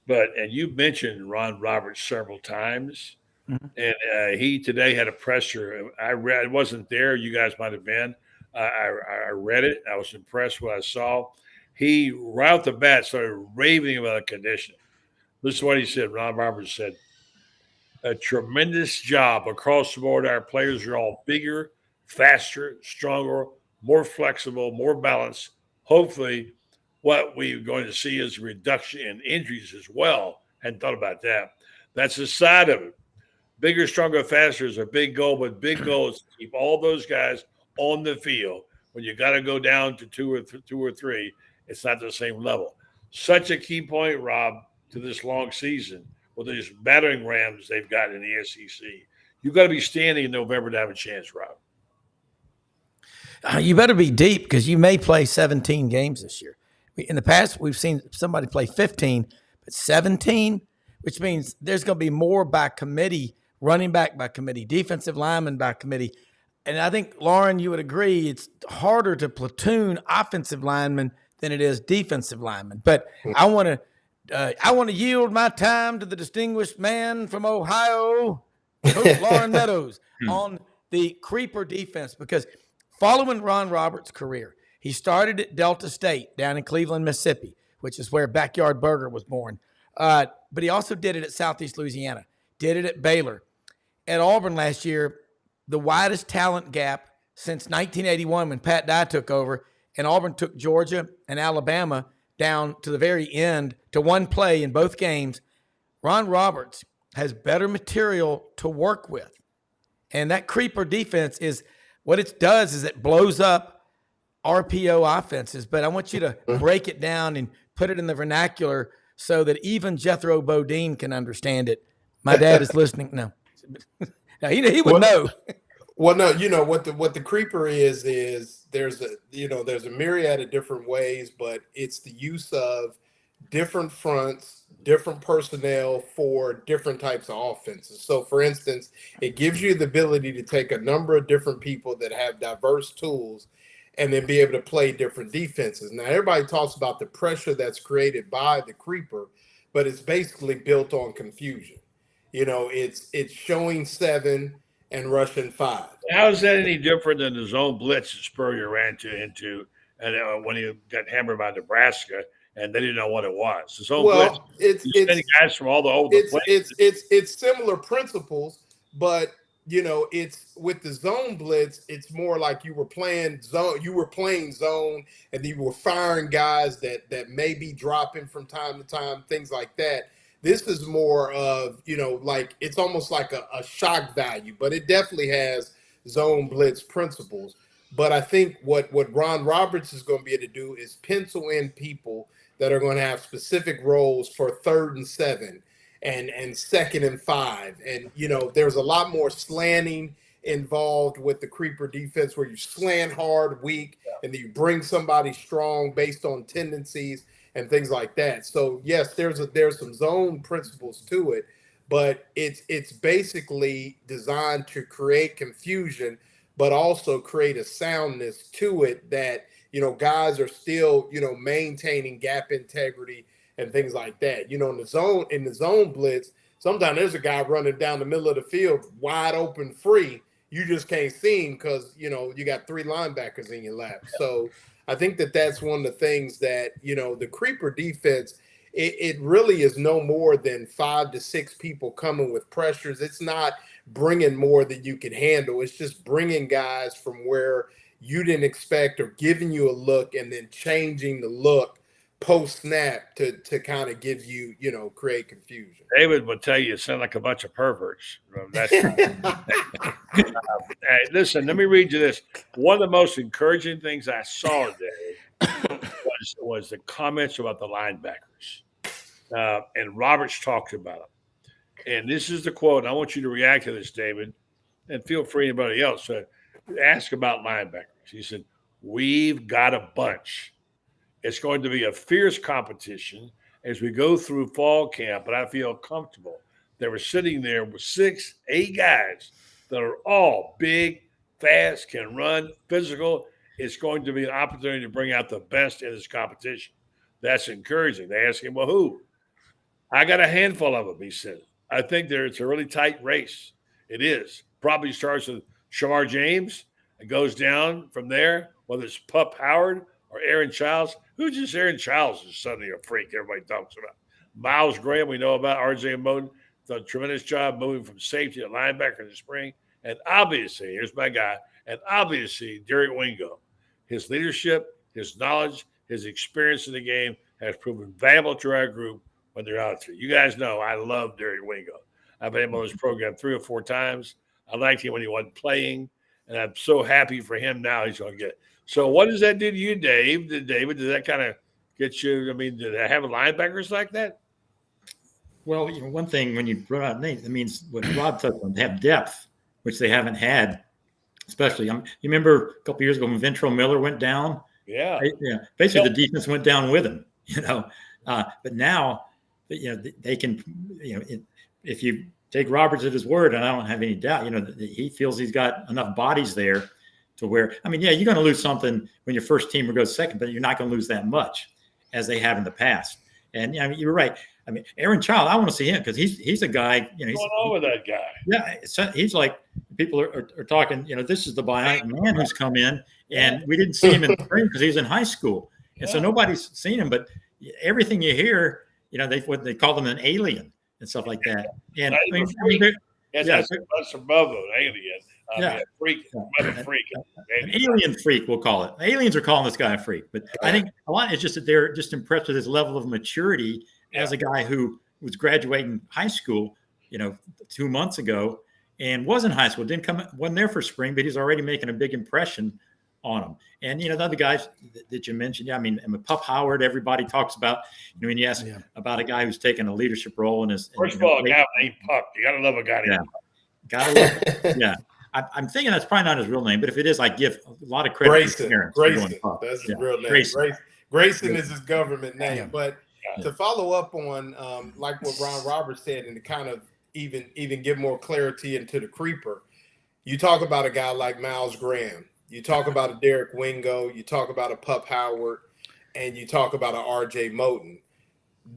and you mentioned Ron Roberts several times, and he today had a presser. I wasn't there. You guys might have been. I read it. I was impressed with what I saw. He right off the bat started raving about the condition. Listen to what he said. Ron Roberts said, "A tremendous job across the board. Our players are all bigger, faster, stronger, more flexible, more balanced. Hopefully, what we're going to see is a reduction in injuries as well." Hadn't thought about that. That's the side of it. Bigger, stronger, faster is a big goal, but big goal is to keep all those guys on the field. When you got to go down to two or three, it's not the same level. Such a key point, Rob, to this long season with these battering rams they've got in the SEC. You've got to be standing in November to have a chance, Rob. You better be deep because you may play 17 games this year. In the past, we've seen somebody play 15, but 17, which means there's going to be more by committee, running back by committee, defensive lineman by committee. And I think, Loren, you would agree it's harder to platoon offensive linemen than it is defensive linemen. But I want to yield my time to the distinguished man from Ohio, Coach Loren Meadows, on the creeper defense, because following Ron Roberts' career, he started at Delta State down in Cleveland, Mississippi, which is where Backyard Burger was born. But he also did it at Southeast Louisiana, did it at Baylor. At Auburn last year, the widest talent gap since 1981 when Pat Dye took over, and Auburn took Georgia and Alabama down to the very end to one play in both games. Ron Roberts has better material to work with. And that creeper defense is what it does is it blows up RPO offenses. But I want you to break it down and put it in the vernacular so that even Jethro Bodine can understand it. My dad is listening. No, he would know. Well, no, you know what the creeper is there's a myriad of different ways, but it's the use of different fronts, different personnel for different types of offenses. So, for instance, it gives you the ability to take a number of different people that have diverse tools and then be able to play different defenses. Now, everybody talks about the pressure that's created by the creeper, but it's basically built on confusion. You know, it's showing 7 and rushing 5. How is that any different than the zone blitz that Spurrier ran into and when he got hammered by Nebraska and they didn't know what it was? The zone blitz, it's guys from all over the place. It's similar principles, but you know, it's with the zone blitz, it's more like you were playing zone, and you were firing guys that may be dropping from time to time, things like that. This is more of, like it's almost like a shock value, but it definitely has zone blitz principles. But I think what Ron Roberts is going to be able to do is pencil in people that are going to have specific roles for 3rd and 7 and 2nd and 5. And, there's a lot more slanting involved with the creeper defense where you slant hard, weak, and then you bring somebody strong based on tendencies and things like that. So yes, there's some zone principles to it, but it's basically designed to create confusion, but also create a soundness to it that, guys are still, maintaining gap integrity and things like that. In the zone blitz, sometimes there's a guy running down the middle of the field, wide open, free. You just can't see him because, you got 3 linebackers in your lap. So I think that's one of the things that, the creeper defense, it really is no more than 5 to 6 people coming with pressures. It's not bringing more than you can handle. It's just bringing guys from where you didn't expect or giving you a look and then changing the look post snap to kind of give you, create confusion. David will tell you sound like a bunch of perverts. That's hey, listen, let me read you this. One of the most encouraging things I saw today was the comments about the linebackers. And Roberts talked about them. And this is the quote. I want you to react to this, David, and feel free, anybody else, to ask about linebackers. He said, "We've got a bunch. It's going to be a fierce competition as we go through fall camp, but I feel comfortable that we're sitting there with 6, 8 guys that are all big, fast, can run, physical. It's going to be an opportunity to bring out the best in this competition." That's encouraging. They ask him, "Well, who?" "I got a handful of them," he said. "I think it's a really tight race." It is. Probably starts with Shamar James and goes down from there, whether it's Pup Howard or Aaron Childs. Who's this Aaron Childs is suddenly a freak everybody talks about. Miles Graham, we know about. RJ Moden done a tremendous job moving from safety to linebacker in the spring. And obviously, here's my guy, and obviously Derek Wingo. His leadership, his knowledge, his experience in the game has proven valuable to our group when they're out there. You guys know I love Derek Wingo. I've been able to this program 3 or 4 times. I liked him when he wasn't playing, and I'm so happy for him now he's going to get it. So what does that do to you, Dave? Did that kind of get you? I mean, did they have linebackers like that? Well, one thing when you brought out Nate, that means what Rob touched on, they have depth, which they haven't had, especially. You remember a couple of years ago when Ventrell Miller went down? Yeah. Basically, the defense went down with him, But now, they can, if you take Roberts at his word, and I don't have any doubt, he feels he's got enough bodies there to where, you're going to lose something when your first teamer goes second, but you're not going to lose that much as they have in the past. And you're right. Aaron Child, I want to see him because he's a guy. He's going on with that guy. Yeah, he's like people are talking. This is the bionic man who's come in, and we didn't see him in the spring because he's in high school, and so nobody's seen him. But everything you hear, they call them an alien and stuff like that. And that's above an alien. A freak, a freak. An alien freak, we'll call it. Aliens are calling this guy a freak, but I think a lot is just that they're just impressed with his level of maturity as a guy who was graduating high school, 2 months ago, and was in high school. Wasn't there for spring, but he's already making a big impression on him. And the other guys that you mentioned, Pup Howard. Everybody talks about. When you ask about a guy who's taken a leadership role in his. First of all, a guy named Pup. You got to love a guy named Pup. Gotta love. Yeah. I'm thinking that's probably not his real name, but if it is, I give a lot of credit Grayson. to his parents. Grayson. That's his real name. Grayson is his government name. But to follow up on like what Ron Roberts said, and to kind of even give more clarity into the creeper, you talk about a guy like Miles Graham, you talk about a Derek Wingo, you talk about a Pup Howard, and you talk about a RJ Moden.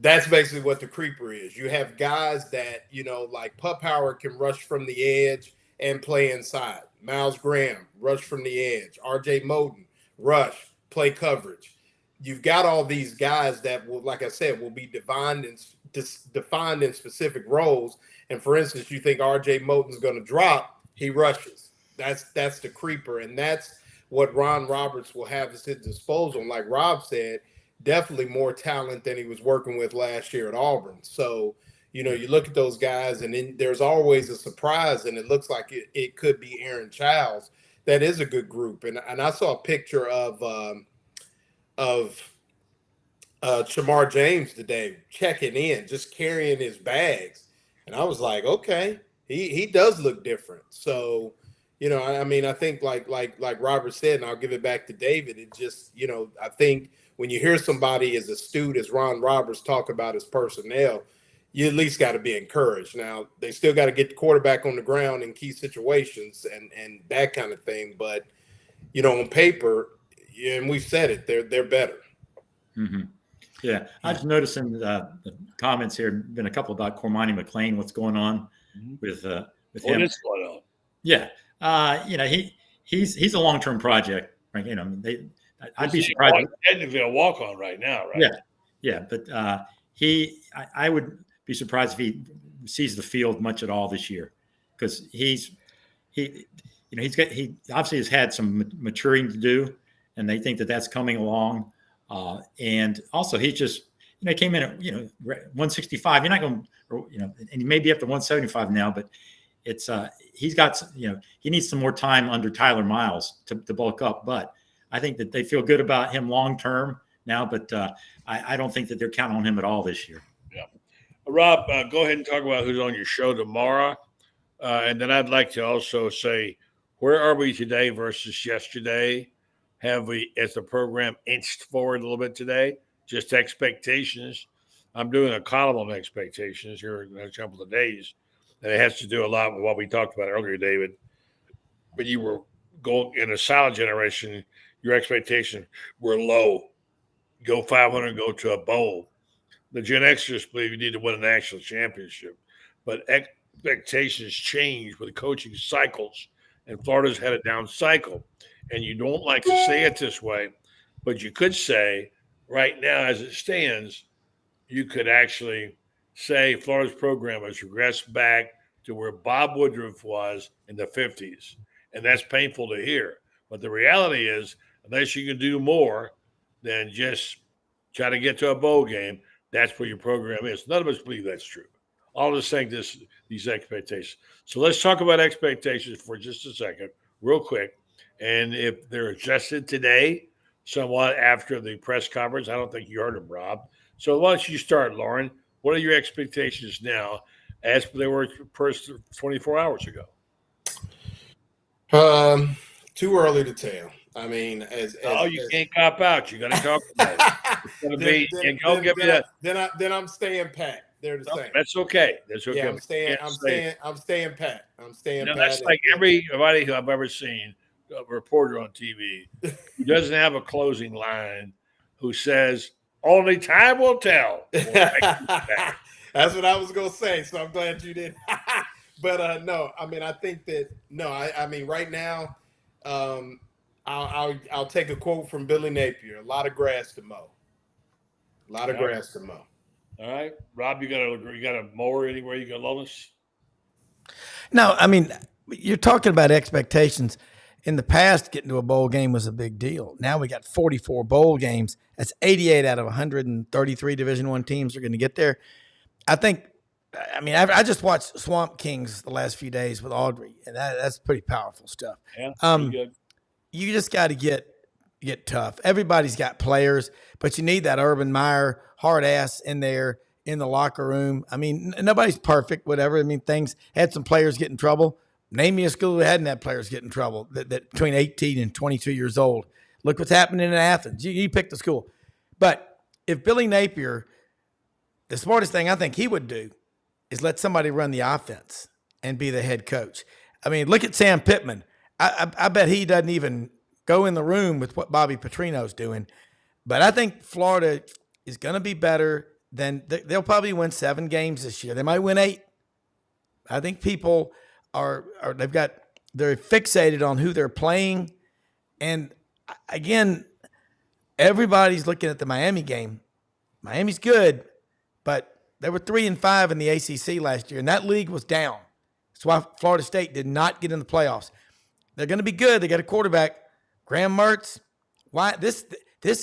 That's basically what the creeper is. You have guys that, like Pup Howard can rush from the edge and play inside. Miles Graham, rush from the edge. RJ Moden, rush, play coverage. You've got all these guys that will, like I said, will be defined in specific roles. And for instance, you think RJ Moden's going to drop, he rushes. That's the creeper. And that's what Ron Roberts will have at his disposal. And like Rob said, definitely more talent than he was working with last year at Auburn. So, You look at those guys, and then there's always a surprise, and it looks like it could be Aaron Childs. That is a good group, and I saw a picture of Shamar James today checking in, just carrying his bags, and I was like, okay, he does look different. So, I think like Robert said, and I'll give it back to David. It just, I think when you hear somebody as astute as Ron Roberts talk about his personnel, you at least got to be encouraged. Now, they still got to get the quarterback on the ground in key situations and that kind of thing. But, on paper, and we've said it, they're better. Mm-hmm. Yeah, I was noticing the comments here. Been a couple about Cormani McLean. What's going on with him? What is going on? Yeah, he's a long-term project. Right? I'd be surprised. Technically a walk-on right now, right? Yeah, but I would be surprised if he sees the field much at all this year, because he obviously has had some maturing to do, and they think that that's coming along. And also he just, came in at, 165. You're not going to, and he may be up to 175 now, but it's, he's got, he needs some more time under Tyler Miles to bulk up. But I think that they feel good about him long-term now, but I don't think that they're counting on him at all this year. Yeah. Rob, go ahead and talk about who's on your show tomorrow. And then I'd like to also say, where are we today versus yesterday? Have we, as the program, inched forward a little bit today? Just expectations. I'm doing a column on expectations here in a couple of days, and it has to do a lot with what we talked about earlier, David. When you were going in a solid generation, your expectations were low. Go 500, go to a bowl. The Gen Xers believe you need to win a national championship, but expectations change with coaching cycles, and Florida's had a down cycle. And you don't like to say it this way, but you could say right now, as it stands, you could actually say Florida's program has regressed back to where Bob Woodruff was in the 50s. And that's painful to hear. But the reality is, unless you can do more than just try to get to a bowl game, that's where your program is. None of us believe that's true. All of us think these expectations. So let's talk about expectations for just a second, real quick. And if they're adjusted today, somewhat after the press conference, I don't think you heard them, Rob. So why don't you start, Loren? What are your expectations now as they were 24 hours ago? Too early to tell. I mean, you can't cop out. You got to talk about it. Then I'm staying pat. They're the same. That's okay. That's okay. Yeah, I'm staying pat. I'm staying pat. That's like everybody who I've ever seen, a reporter on TV, who doesn't have a closing line, who says, "Only time will tell." That's what I was gonna say. So I'm glad you did. But no, I mean, I think that I mean, right now, I'll take a quote from Billy Napier: "A lot of grass to mow." A lot of grass to mow. All right, Rob, you got a mower anywhere you can loan us? No, I mean, you're talking about expectations. In the past, getting to a bowl game was a big deal. Now we got 44 bowl games. That's 88 out of 133 Division I teams are going to get there. I just watched Swamp Kings the last few days with Audrey, and that's pretty powerful stuff. Yeah, good. You just got to get tough. Everybody's got players, but you need that Urban Meyer hard ass in there in the locker room. I mean, nobody's perfect, whatever. I mean, things had some players get in trouble. Name me a school that hadn't had players get in trouble that between 18 and 22 years old. Look what's happening in Athens. You pick the school. But if Billy Napier, the smartest thing I think he would do is let somebody run the offense and be the head coach. I mean, look at Sam Pittman. I bet he doesn't even go in the room with what Bobby Petrino's doing. But I think Florida is going to be better than they'll probably win 7 games this year. They might win 8. I think people they're fixated on who they're playing. And again, everybody's looking at the Miami game. Miami's good, but they were 3-5 in the ACC last year, and that league was down. That's why Florida State did not get in the playoffs. They're going to be good. They got a quarterback, Graham Mertz. Why this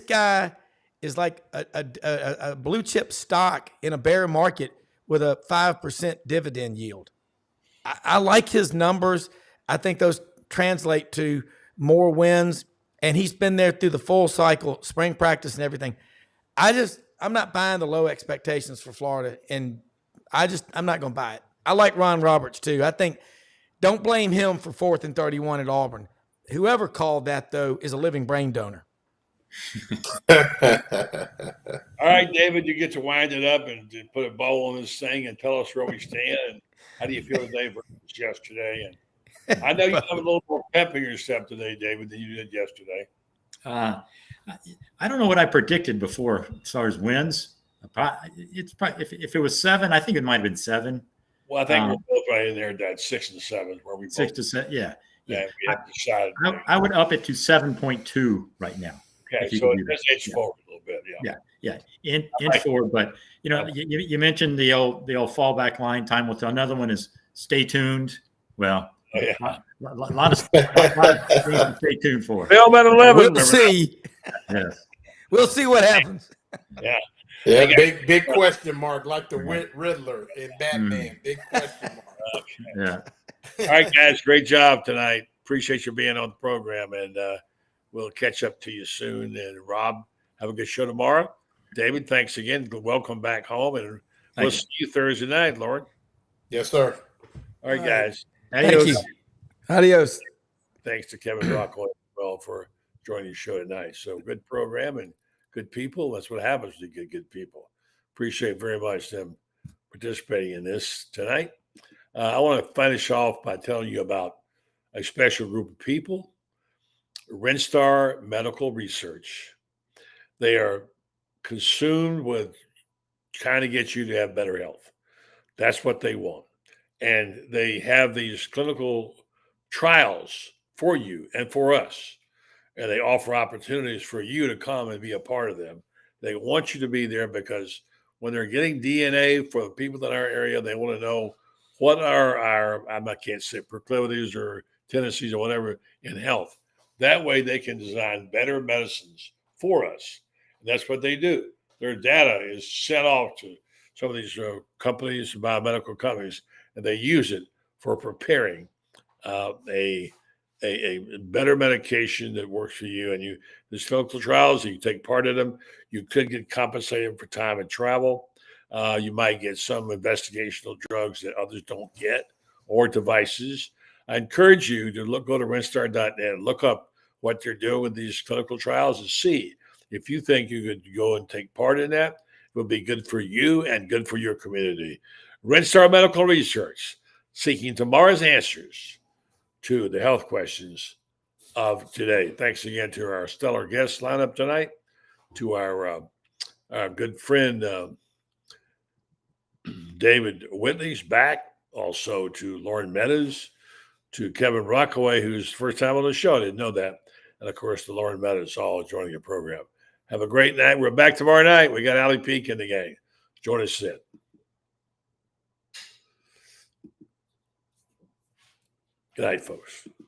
guy is like a blue chip stock in a bear market with a 5% dividend yield. I like his numbers. I think those translate to more wins, and he's been there through the full cycle, spring practice and everything. I'm not buying the low expectations for Florida, and I'm not going to buy it. I like Ron Roberts too. I think don't blame him for 4th and 31 at Auburn. Whoever called that, though, is a living brain donor. All right, David, you get to wind it up and put a bow on this thing and tell us where we stand. And how do you feel today versus yesterday? And I know you have a little more pep in your step today, David, than you did yesterday. I don't know what I predicted before as far as wins. It's probably, if it was 7, I think it might have been 7. Well, I think we're both right in there at that 6 and 7, where we 6 to 7, yeah. We have decided. I would up it to 7.2 right now. Okay, so it does edge forward a little bit, yeah. Inch forward, but you mentioned the old fallback line. Time will tell. Another one is stay tuned. Well, a lot of things to stay tuned for. Film at 11. We'll see. Yes. We'll see what happens. Yeah, big question mark, like the Riddler in Batman. Big question mark. Yeah. All right, guys, great job tonight. Appreciate you being on the program, and we'll catch up to you soon. And Rob, have a good show tomorrow. David, thanks again. Welcome back home, and we'll see you Thursday night, Lauren. Yes, sir. All right, guys. Thank you. Adios. Thanks to Kevin Brockaway as well for joining the show tonight. So good program and good people. That's what happens to get good people. Appreciate very much them participating in this tonight. I want to finish off by telling you about a special group of people, Renstar Medical Research. They are consumed with trying to get you to have better health. That's what they want. And they have these clinical trials for you and for us. And they offer opportunities for you to come and be a part of them. They want you to be there because when they're getting DNA for the people in our area, they want to know what are our, I can't say proclivities or tendencies or whatever in health. That way they can design better medicines for us. And that's what they do. Their data is sent off to some of these companies, biomedical companies, and they use it for preparing a better medication that works for you. And there's clinical trials, you take part in them. You could get compensated for time and travel. You might get some investigational drugs that others don't get or devices. I encourage you to go to renstar.net and look up what they're doing with these clinical trials and see if you think you could go and take part in that. It will be good for you and good for your community. Renstar Medical Research, seeking tomorrow's answers to the health questions of today. Thanks again to our stellar guest lineup tonight, to our good friend David Whitley's back, also to Loren Meadows, to Kevin Brockaway, who's first time on the show. I didn't know that. And, of course, to Loren Meadows, all joining the program. Have a great night. We're back tomorrow night. We got Allie Peak in the gang. Join us then. Good night, folks.